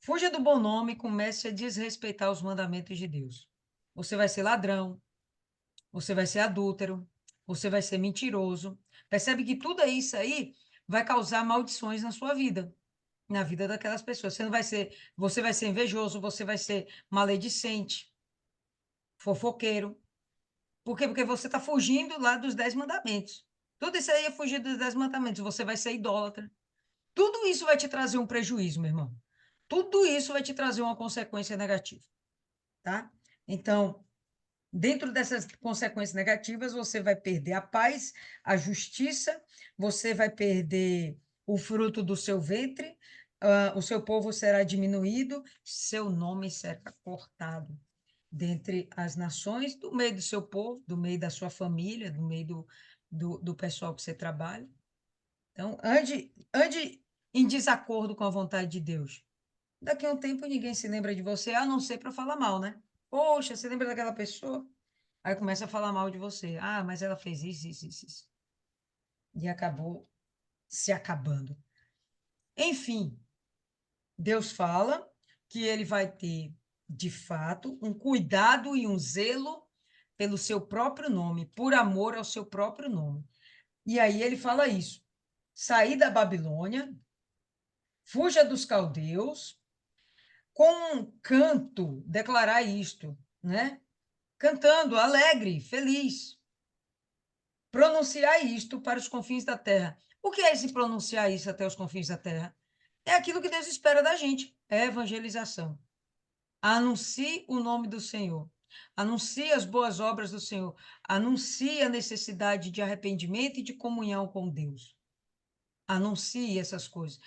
Fuja do bom nome e comece a desrespeitar os mandamentos de Deus. Você vai ser ladrão, você vai ser adúltero, você vai ser mentiroso. Percebe que tudo isso aí vai causar maldições na sua vida, na vida daquelas pessoas. Você vai ser invejoso, você vai ser maledicente, fofoqueiro. Por quê? Porque você está fugindo lá dos 10 mandamentos. Tudo isso aí é fugir dos 10 mandamentos. Você vai ser idólatra. Tudo isso vai te trazer um prejuízo, meu irmão. Tudo isso vai te trazer uma consequência negativa, tá? Então, dentro dessas consequências negativas, você vai perder a paz, a justiça, você vai perder o fruto do seu ventre, o seu povo será diminuído, seu nome será cortado dentre as nações, do meio do seu povo, do meio da sua família, do meio do pessoal que você trabalha. Então, ande em desacordo com a vontade de Deus. Daqui a um tempo ninguém se lembra de você, a não ser para falar mal, né? Poxa, você lembra daquela pessoa? Aí começa a falar mal de você. Ah, mas ela fez isso, isso, isso, isso. E acabou se acabando. Enfim, Deus fala que ele vai ter, de fato, um cuidado e um zelo pelo seu próprio nome, por amor ao seu próprio nome. E aí ele fala isso: sair da Babilônia, fuja dos caldeus, com um canto, declarar isto, né? Cantando, alegre, feliz. Pronunciar isto para os confins da terra. O que é esse pronunciar isso até os confins da terra? É aquilo que Deus espera da gente, é evangelização. Anuncie o nome do Senhor. Anuncie as boas obras do Senhor. Anuncie a necessidade de arrependimento e de comunhão com Deus. Anuncie essas coisas.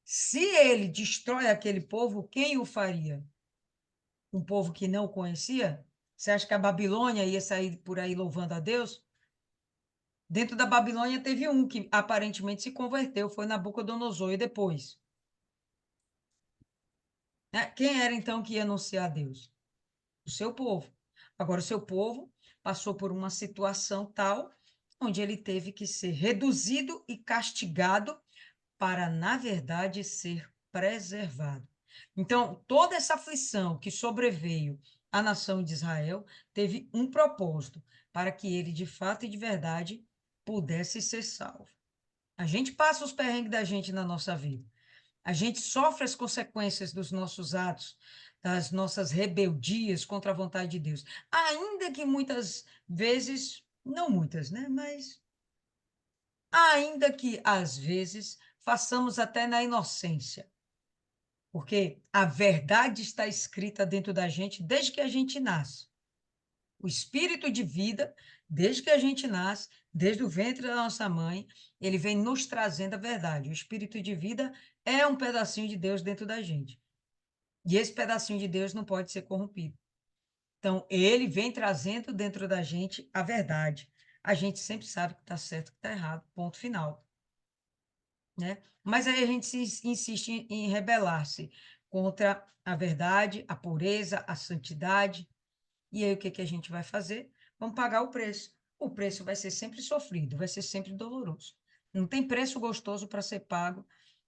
Se ele destrói aquele povo, quem o faria? Um povo que não o conhecia? Você acha que a Babilônia ia sair por aí louvando a Deus? Dentro da Babilônia teve um que aparentemente se converteu, foi Nabucodonosor, e depois? Né? Quem era então que ia anunciar a Deus? O seu povo. Agora, o seu povo passou por uma situação tal onde ele teve que ser reduzido e castigado para, na verdade, ser preservado. Então, toda essa aflição que sobreveio à nação de Israel teve um propósito, para que ele, de fato e de verdade, pudesse ser salvo. A gente passa os perrengues da gente na nossa vida. A gente sofre as consequências dos nossos atos, das nossas rebeldias contra a vontade de Deus. Ainda que muitas vezes, não muitas, né? Mas ainda que às vezes façamos até na inocência. Porque a verdade está escrita dentro da gente desde que a gente nasce. O espírito de vida, desde que a gente nasce, desde o ventre da nossa mãe, ele vem nos trazendo a verdade. O espírito de vida é um pedacinho de Deus dentro da gente. E esse pedacinho de Deus não pode ser corrompido. Então, ele vem trazendo dentro da gente a verdade. A gente sempre sabe que está certo, que está errado, ponto final. Né? Mas aí a gente insiste em rebelar-se contra a verdade, a pureza, a santidade. E aí o que a gente vai fazer? Vamos pagar o preço. O preço vai ser sempre sofrido, vai ser sempre doloroso. Não tem preço gostoso para ser pago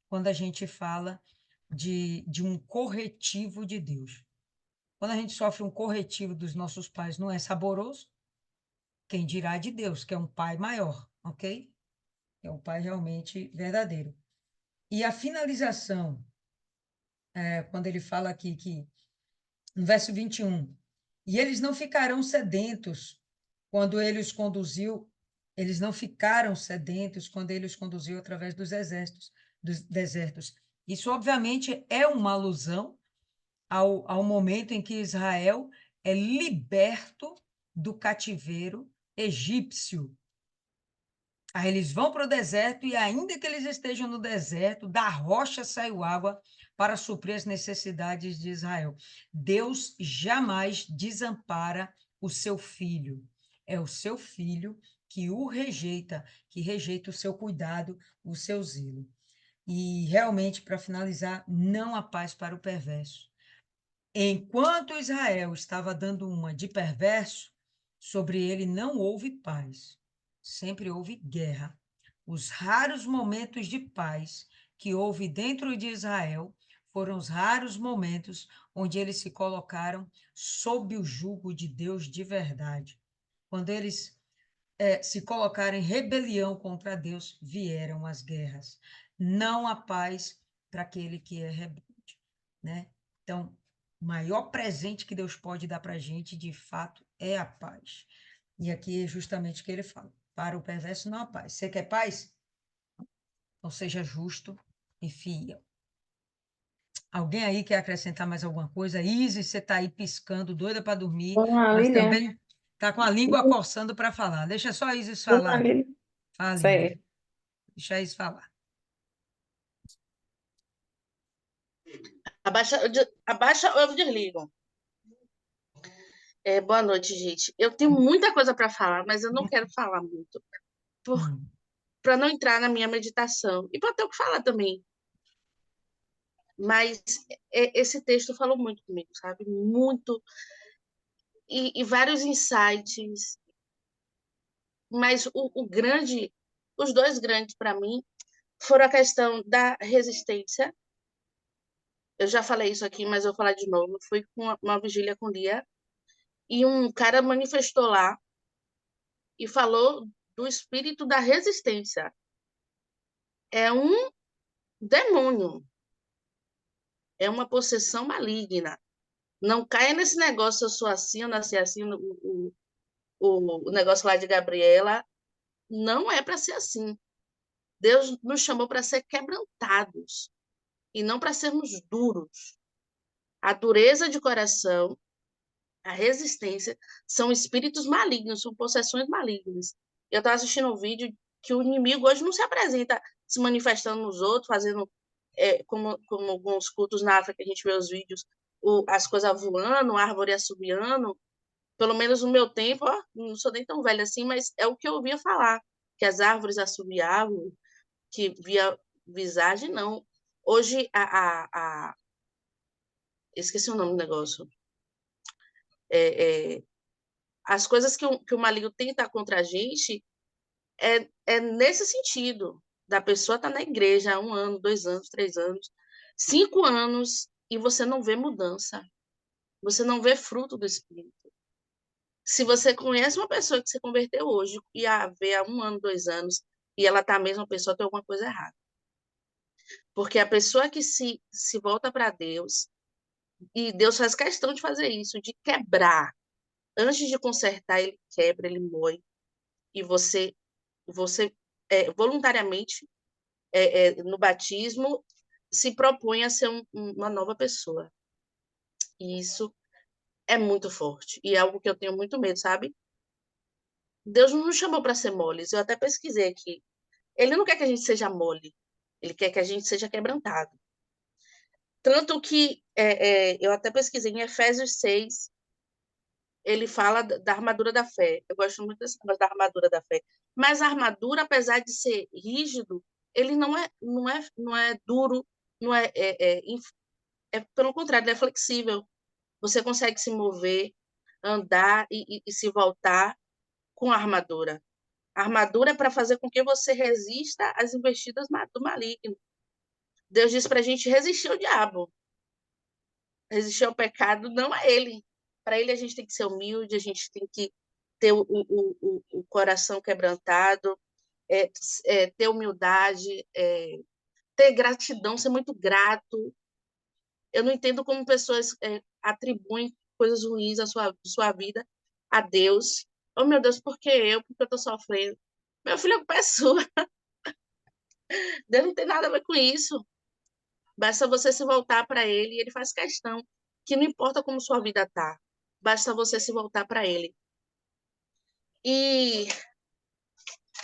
quando a gente fala de um corretivo de Deus. Quando a gente sofre um corretivo dos nossos pais, não é saboroso? Quem dirá de Deus, que é um pai maior, ok? É um pai realmente verdadeiro. E a finalização, quando ele fala aqui que, no verso 21, e eles não ficarão sedentos quando ele os conduziu, eles não ficaram sedentos quando ele os conduziu através dos desertos. Isso, obviamente, é uma alusão ao momento em que Israel é liberto do cativeiro egípcio. Aí eles vão para o deserto e, ainda que eles estejam no deserto, da rocha saiu água para suprir as necessidades de Israel. Deus jamais desampara o seu filho. É o seu filho que o rejeita, que rejeita o seu cuidado, o seu zelo. E realmente, para finalizar, não há paz para o perverso. Enquanto Israel estava dando uma de perverso, sobre ele não houve paz, sempre houve guerra. Os raros momentos de paz que houve dentro de Israel foram os raros momentos onde eles se colocaram sob o jugo de Deus de verdade. Quando eles se colocaram em rebelião contra Deus, vieram as guerras. Não há paz para aquele que é rebelde, né? Então, o maior presente que Deus pode dar para a gente, de fato, é a paz. E aqui é justamente o que ele fala: para o perverso não há paz. Você quer paz? Então seja justo e fiel. Alguém aí quer acrescentar mais alguma coisa? Isis, você está aí piscando, doida para dormir, Dona mas Lilian, também está com a língua coçando para falar. Deixa só a Isis Dona falar. Lilian, Fale, Isis. certo. Deixa a Isis falar. Abaixa ou eu desligo. Boa noite, gente. Eu tenho muita coisa para falar, mas eu não quero falar muito, Hum, para não entrar na minha meditação e para ter o que falar também. Mas esse texto falou muito comigo, sabe? Muito. E vários insights. Mas os dois grandes para mim foram a questão da resistência. Eu já falei isso aqui, mas eu vou falar de novo. Eu fui com uma vigília com Lia e um cara manifestou lá e falou do espírito da resistência. É um demônio, é uma possessão maligna. Não caia nesse negócio, eu sou assim, eu nasci assim, o negócio lá de Gabriela. Não é para ser assim. Deus nos chamou para ser quebrantados e não para sermos duros. A dureza de coração, a resistência, são espíritos malignos, são possessões malignas. Eu estava assistindo um vídeo que o inimigo hoje não se apresenta se manifestando nos outros, fazendo como alguns cultos na África, a gente vê os vídeos, as coisas voando, a árvore assobiando. Pelo menos no meu tempo, ó, não sou nem tão velha assim, mas é o que eu ouvia falar, que as árvores assobiavam, que via visagem, não. Hoje, esqueci o nome do negócio. As coisas que o maligno tenta contra a gente é nesse sentido, da pessoa estar na igreja há 1 ano, 2 anos, 3 anos, 5 anos, e você não vê mudança, você não vê fruto do Espírito. Se você conhece uma pessoa que se converteu hoje e a vê há 1 ano, 2 anos, e ela está a mesma pessoa, tem alguma coisa errada. Porque a pessoa que se volta para Deus, e Deus faz questão de fazer isso, de quebrar. Antes de consertar, ele quebra, ele moe, e você voluntariamente, no batismo, se propõe a ser uma nova pessoa. E isso é muito forte. E é algo que eu tenho muito medo, sabe? Deus não nos chamou para ser moles. Eu até pesquisei aqui. Ele não quer que a gente seja mole. Ele quer que a gente seja quebrantado. Tanto que eu até pesquisei em Efésios 6, ele fala da armadura da fé. Eu gosto muito da armadura da fé. Mas a armadura, apesar de ser rígido, ele não é duro, não pelo contrário, ele é flexível. Você consegue se mover, andar e se voltar com a armadura. A armadura é para fazer com que você resista às investidas do maligno. Deus diz para a gente resistir ao diabo. Resistir ao pecado não a ele. Para ele, a gente tem que ser humilde, a gente tem que ter o coração quebrantado, ter humildade, ter gratidão, ser muito grato. Eu não entendo como pessoas atribuem coisas ruins à sua vida a Deus. Oh, meu Deus, por que eu? Por que eu estou sofrendo? Meu filho, a culpa é sua. Deus não tem nada a ver com isso. Basta você se voltar para Ele e Ele faz questão, que não importa como sua vida está, basta você se voltar para Ele. E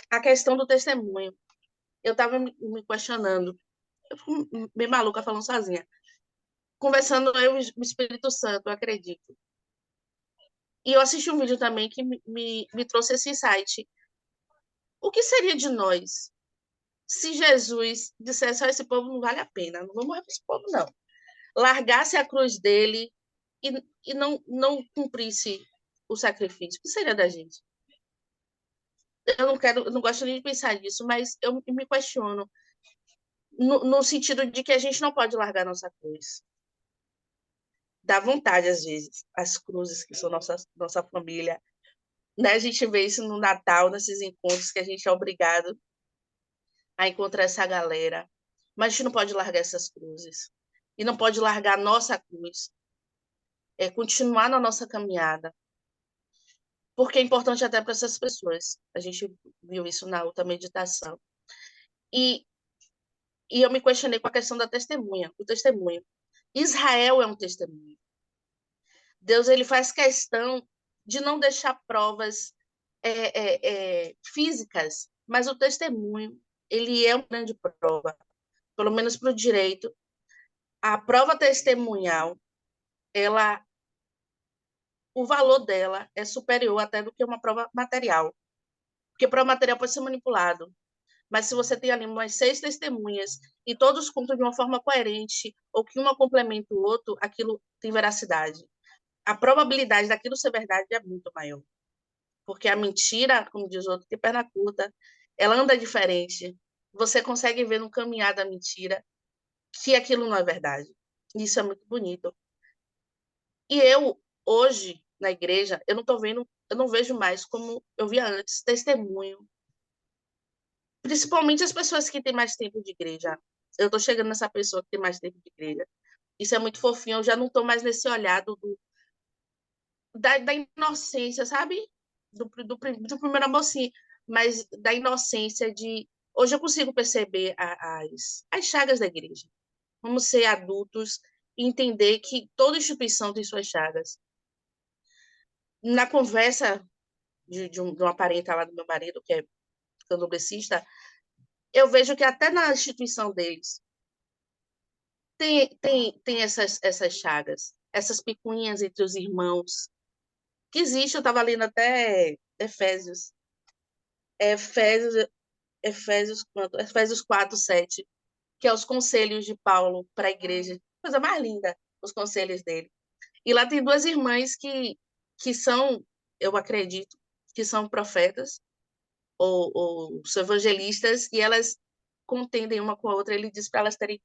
a questão do testemunho, eu estava me questionando, eu fui meio maluca falando sozinha, conversando eu e o Espírito Santo, eu acredito. E eu assisti um vídeo também que me trouxe esse insight. O que seria de nós se Jesus dissesse: oh, esse povo não vale a pena, não vou morrer para esse povo, não. Largasse a cruz dele e não cumprisse o sacrifício. O que seria da gente? Eu não gosto nem de pensar nisso, mas eu me questiono no sentido de que a gente não pode largar nossa cruz. Dá vontade, às vezes, as cruzes que são nossa família. Né? A gente vê isso no Natal, nesses encontros que a gente é obrigado a encontrar essa galera. Mas a gente não pode largar essas cruzes. E não pode largar a nossa cruz. Continuar na nossa caminhada. Porque é importante até para essas pessoas. A gente viu isso na outra meditação. E eu me questionei com a questão da testemunha, o testemunho. Israel é um testemunho. Deus ele faz questão de não deixar provas físicas, mas o testemunho ele é uma grande prova, pelo menos para o direito. A prova testemunhal, o valor dela é superior até do que uma prova material, porque prova material pode ser manipulado, mas se você tem ali umas 6 testemunhas e todos contam de uma forma coerente, ou que uma complementa o outro, aquilo tem veracidade. A probabilidade daquilo ser verdade é muito maior. Porque a mentira, como diz o outro, tem perna curta, ela anda diferente. Você consegue ver no caminhar da mentira que aquilo não é verdade. Isso é muito bonito. E eu, hoje, na igreja, eu não vejo mais como eu via antes, testemunho. Principalmente as pessoas que têm mais tempo de igreja. Eu estou chegando nessa pessoa que tem mais tempo de igreja. Isso é muito fofinho. Eu já não estou mais nesse olhar da inocência, sabe? Do primeiro amor, sim, mas da inocência de... Hoje eu consigo perceber as chagas da igreja. Vamos ser adultos e entender que toda instituição tem suas chagas. Na conversa de uma parenta lá do meu marido, que é candomblessista, eu vejo que até na instituição deles, tem essas chagas, essas picuinhas entre os irmãos, que existe, eu estava lendo até Efésios, Efésios, Efésios 4:7, que é os conselhos de Paulo para a igreja, coisa mais linda, os conselhos dele. E lá tem duas irmãs que são, eu acredito, que são profetas ou são evangelistas, e elas contendem uma com a outra. Ele diz para elas terem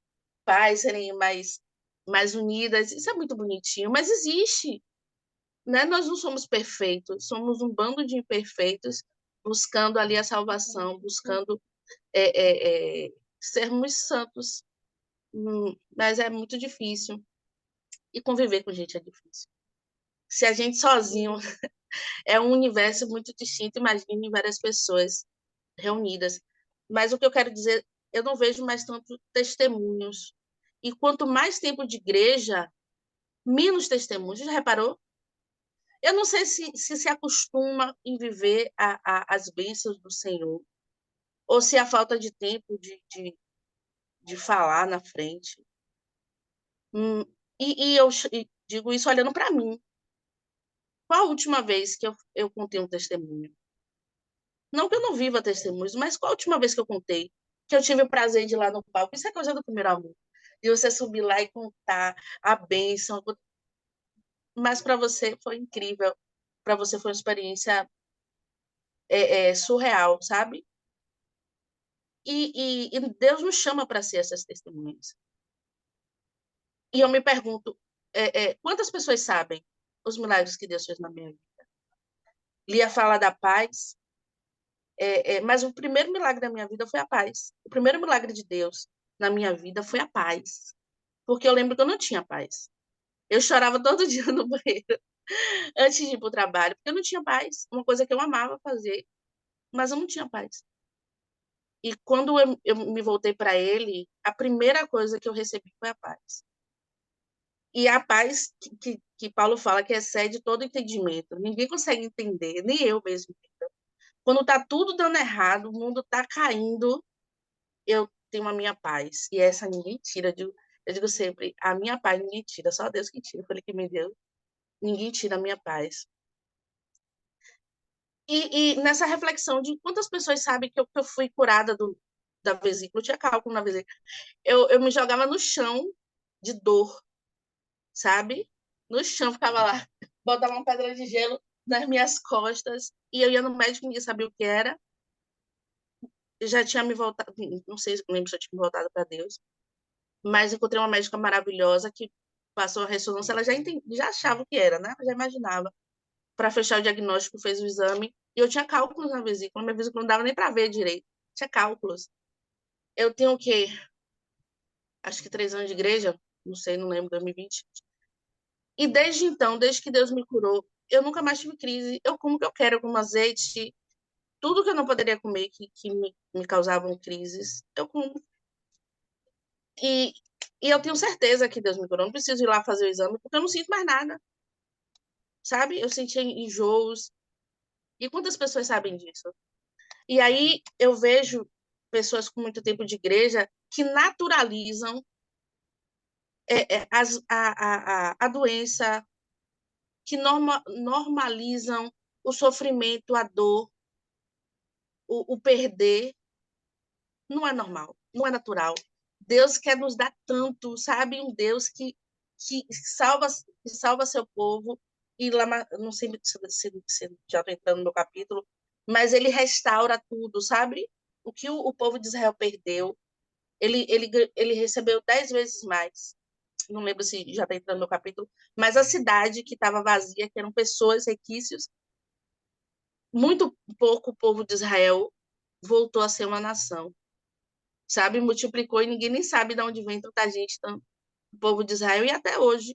paz, serem mais unidas. Isso é muito bonitinho, mas existe, né? Nós não somos perfeitos, somos um bando de imperfeitos buscando ali a salvação, buscando sermos santos. Mas é muito difícil. E conviver com gente é difícil. Se a gente sozinho é um universo muito distinto, imagine várias pessoas reunidas. Mas o que eu quero dizer, eu não vejo mais tanto testemunhos. E quanto mais tempo de igreja, menos testemunhos. Já reparou? Eu não sei se acostuma em viver as bênçãos do Senhor, ou se a falta de tempo de falar na frente. E eu digo isso olhando para mim. Qual a última vez que eu contei um testemunho? Não que eu não viva testemunhos, mas qual a última vez que eu contei? Que eu tive o prazer de ir lá no palco. Isso é coisa do primeiro amor. De você subir lá e contar a bênção. Mas para você foi incrível. Para você foi uma experiência surreal, sabe? E Deus nos chama para ser essas testemunhas. E eu me pergunto, quantas pessoas sabem os milagres que Deus fez na minha vida? Lia fala da paz, mas o primeiro milagre da minha vida foi a paz. O primeiro milagre de Deus na minha vida foi a paz. Porque eu lembro que eu não tinha paz. Eu chorava todo dia no banheiro antes de ir para o trabalho, porque eu não tinha paz. Uma coisa que eu amava fazer, mas eu não tinha paz. E quando eu me voltei para Ele, a primeira coisa que eu recebi foi a paz. E a paz que Paulo fala que excede todo entendimento. Ninguém consegue entender, nem eu mesmo. Quando está tudo dando errado, o mundo está caindo, eu tenho a minha paz. E essa ninguém tira. Eu digo sempre, a minha paz ninguém tira, só Deus que tira. Foi Ele que me deu. Ninguém tira a minha paz. E nessa reflexão de quantas pessoas sabem que eu fui curada da vesícula, eu tinha cálculo na vesícula, eu me jogava no chão de dor, sabe? No chão, ficava lá, botava uma pedra de gelo nas minhas costas, e eu ia no médico, ninguém sabia o que era. Eu já tinha me voltado, não sei, não lembro se eu tinha me voltado para Deus, mas encontrei uma médica maravilhosa que passou a ressonância, ela já achava o que era, né? Ela já imaginava. Para fechar o diagnóstico, fez o exame, e eu tinha cálculos na vesícula, minha vesícula não dava nem para ver direito, tinha cálculos. Eu tenho o quê? Acho que 3 anos de igreja, não sei, não lembro, 2020. E desde então, desde que Deus me curou, eu nunca mais tive crise. Eu como o que eu quero, eu como azeite, tudo que eu não poderia comer que me causavam crises, eu como. E, e eu tenho certeza que Deus me curou. Não preciso ir lá fazer o exame, porque eu não sinto mais nada, sabe? Eu sentia enjoos. E quantas pessoas sabem disso? E aí eu vejo pessoas com muito tempo de igreja que naturalizam a doença, que normalizam o sofrimento, a dor, o perder. Não é normal, não é natural. Deus quer nos dar tanto, sabe? Um Deus que salva seu povo. E lá, não sei se já estou entrando no meu capítulo, mas ele restaura tudo, sabe? O que o povo de Israel perdeu, ele recebeu 10 vezes mais. Não lembro se já está entrando no meu capítulo, mas a cidade que estava vazia, que eram pessoas, requisitos, muito pouco o povo de Israel voltou a ser uma nação, sabe? Multiplicou e ninguém nem sabe de onde vem tanta gente, tanto o povo de Israel, e até hoje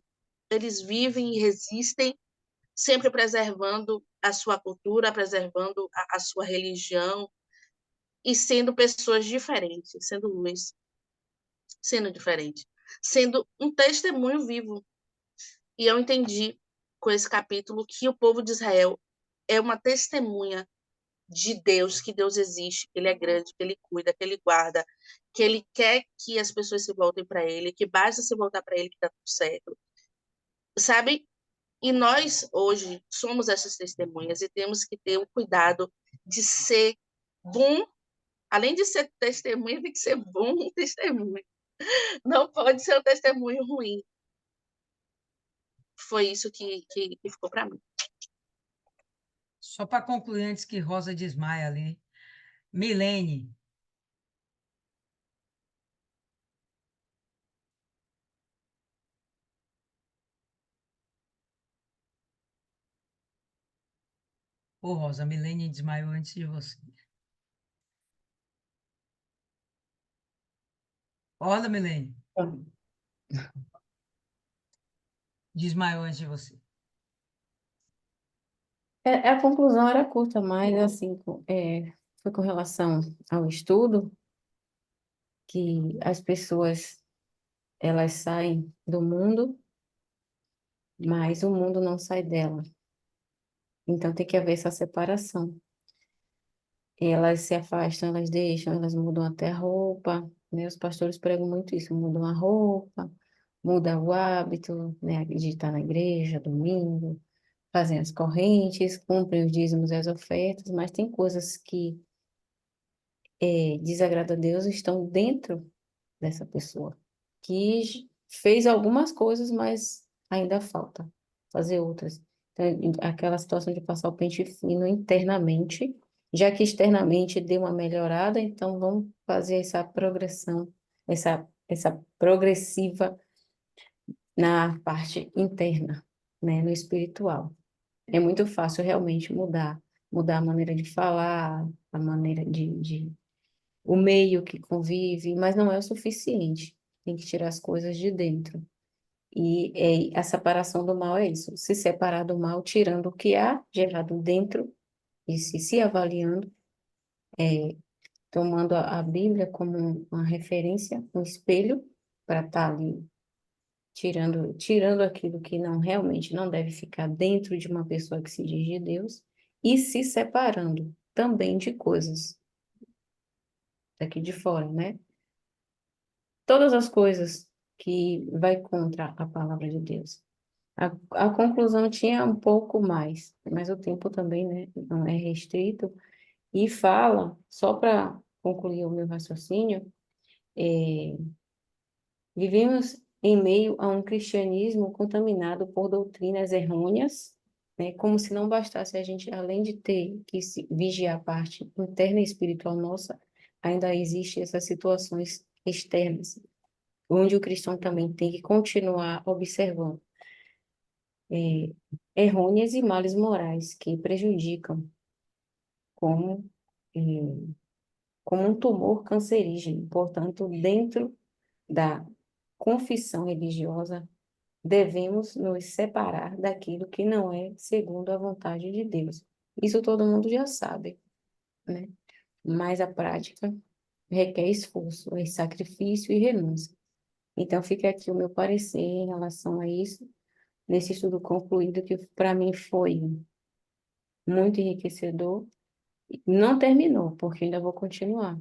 eles vivem e resistem, sempre preservando a sua cultura, preservando a sua religião e sendo pessoas diferentes, sendo luz, sendo diferente, sendo um testemunho vivo. E eu entendi com esse capítulo que o povo de Israel é uma testemunha de Deus, que Deus existe, que Ele é grande, que Ele cuida, que Ele guarda, que Ele quer que as pessoas se voltem para Ele, que basta se voltar para Ele que está tudo certo, sabe? E nós, hoje, somos essas testemunhas e temos que ter o cuidado de ser bom, além de ser testemunha, tem que ser bom testemunho. Não pode ser um testemunho ruim. Foi isso que ficou para mim. Só para concluir, antes que Rosa desmaia ali. Milene, ô Rosa, a Milene desmaiou antes de você. Olha, Milene, desmaiou antes de você. A conclusão era curta, mas assim, foi com relação ao estudo que as pessoas elas saem do mundo, mas o mundo não sai dela. Então tem que haver essa separação. Elas se afastam, elas deixam, elas mudam até a roupa, né? Os pastores pregam muito isso, mudam a roupa, mudam o hábito, né, de estar na igreja, domingo, fazem as correntes, cumprem os dízimos e as ofertas, mas tem coisas que desagradam a Deus estão dentro dessa pessoa, que fez algumas coisas, mas ainda falta fazer outras. Então, aquela situação de passar o pente fino internamente, já que externamente deu uma melhorada, então vamos fazer essa progressão, essa progressiva na parte interna, né, no espiritual. É muito fácil realmente mudar a maneira de falar, a maneira o meio que convive, mas não é o suficiente. Tem que tirar as coisas de dentro. E a separação do mal é isso, se separar do mal, tirando o que há de errado dentro e se avaliando, tomando a Bíblia como uma referência, um espelho, para estar ali tirando aquilo que não realmente não deve ficar dentro de uma pessoa que se diz de Deus e se separando também de coisas daqui de fora, né? Todas as coisas que vai contra a palavra de Deus. A conclusão tinha um pouco mais, mas o tempo também, né, não é restrito, e fala, só para concluir o meu raciocínio, é, vivemos em meio a um cristianismo contaminado por doutrinas errôneas, né, como se não bastasse a gente, além de ter que vigiar a parte interna e espiritual nossa, ainda existe essas situações externas, onde o cristão também tem que continuar observando é, errôneas e males morais que prejudicam como, é, como um tumor cancerígeno. Portanto, dentro da confissão religiosa, devemos nos separar daquilo que não é segundo a vontade de Deus. Isso todo mundo já sabe, né? Mas a prática requer esforço, sacrifício e renúncia. Então, fica aqui o meu parecer em relação a isso, nesse estudo concluído, que para mim foi muito enriquecedor. Não terminou, porque ainda vou continuar.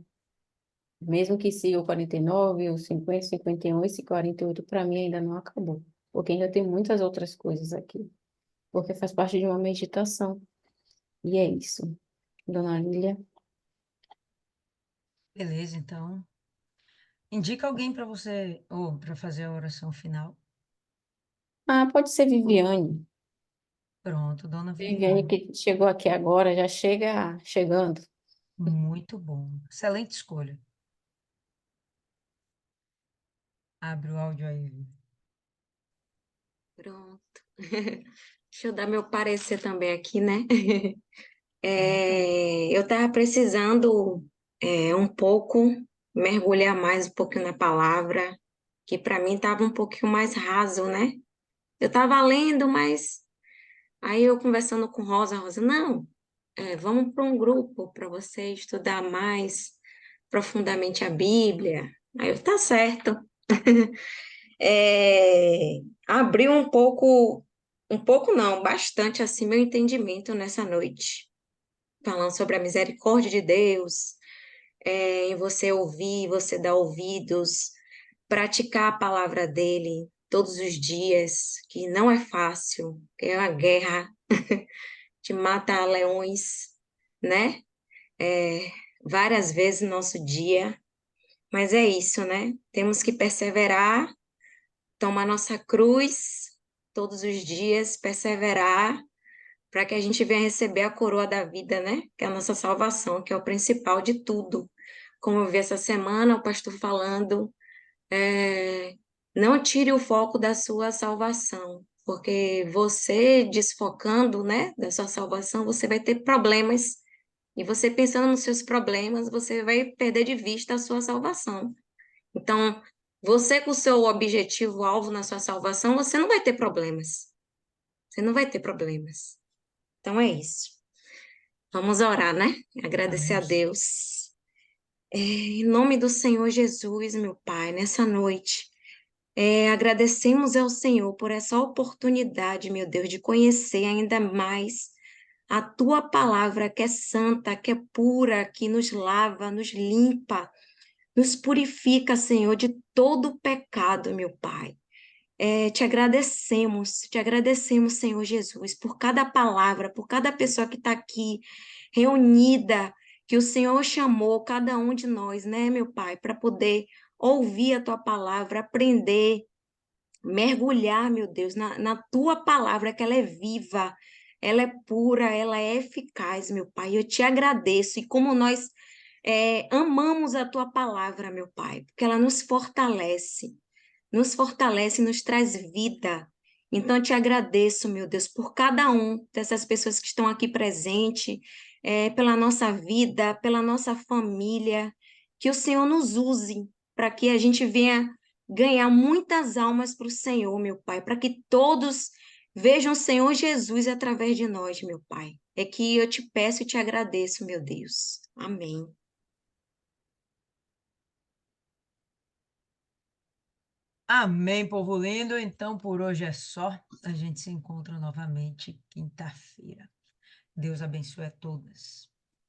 Mesmo que siga o 49, o 50, 51, esse 48 para mim ainda não acabou. Porque ainda tem muitas outras coisas aqui. Porque faz parte de uma meditação. E é isso. Dona Lília. Beleza, então. Indica alguém para você, ou para fazer a oração final. Ah, pode ser Viviane. Pronto, Dona Viviane Viviane. que chegou aqui agora, já chega chegando. Muito bom. Excelente escolha. Abre o áudio aí. Pronto. Deixa eu dar meu parecer também aqui, né? Eu estava precisando um pouco mergulhar mais um pouquinho na palavra, que para mim estava um pouquinho mais raso, né? Eu estava lendo, mas aí eu conversando com Rosa, Rosa, não, vamos para um grupo para você estudar mais profundamente a Bíblia. Aí eu, tá certo. Abriu um pouco não, bastante assim meu entendimento nessa noite. falando sobre a misericórdia de Deus, em você ouvir, você dar ouvidos, praticar a palavra dele todos os dias, que não é fácil, é uma guerra de mata-leões, né? Várias vezes no nosso dia, mas é isso, né? Temos que perseverar, tomar nossa cruz todos os dias, perseverar, para que a gente venha receber a coroa da vida, né? Que é a nossa salvação, que é o principal de tudo. Como eu vi essa semana, o pastor falando, não tire o foco da sua salvação, porque você desfocando, né, da sua salvação, você vai ter problemas, e você pensando nos seus problemas, você vai perder de vista a sua salvação. Então, você com o seu objetivo, alvo na sua salvação, você não vai ter problemas. Você não vai ter problemas. Então é isso. Vamos orar, né? Agradecer a Amém. Deus. Em nome do Senhor Jesus, meu Pai, nessa noite, agradecemos ao Senhor por essa oportunidade, meu Deus, de conhecer ainda mais a Tua palavra, que é santa, que é pura, que nos lava, nos limpa, nos purifica, Senhor, de todo o pecado, meu Pai. Te agradecemos, Senhor Jesus, por cada palavra, por cada pessoa que está aqui reunida, que o Senhor chamou cada um de nós, né, meu Pai, para poder ouvir a tua palavra, aprender, mergulhar, meu Deus, na tua palavra, que ela é viva, ela é pura, ela é eficaz, meu Pai. Eu te agradeço, e como nós amamos a tua palavra, meu Pai, porque ela nos fortalece e nos traz vida. Então, eu te agradeço, meu Deus, por cada um dessas pessoas que estão aqui presentes, pela nossa vida, pela nossa família, que o Senhor nos use para que a gente venha ganhar muitas almas para o Senhor, meu Pai, para que todos vejam o Senhor Jesus através de nós, meu Pai. É que eu te peço e te agradeço, meu Deus. Amém. Amém, povo lindo. Então, por hoje é só. A gente se encontra novamente quinta-feira. Deus abençoe a todas.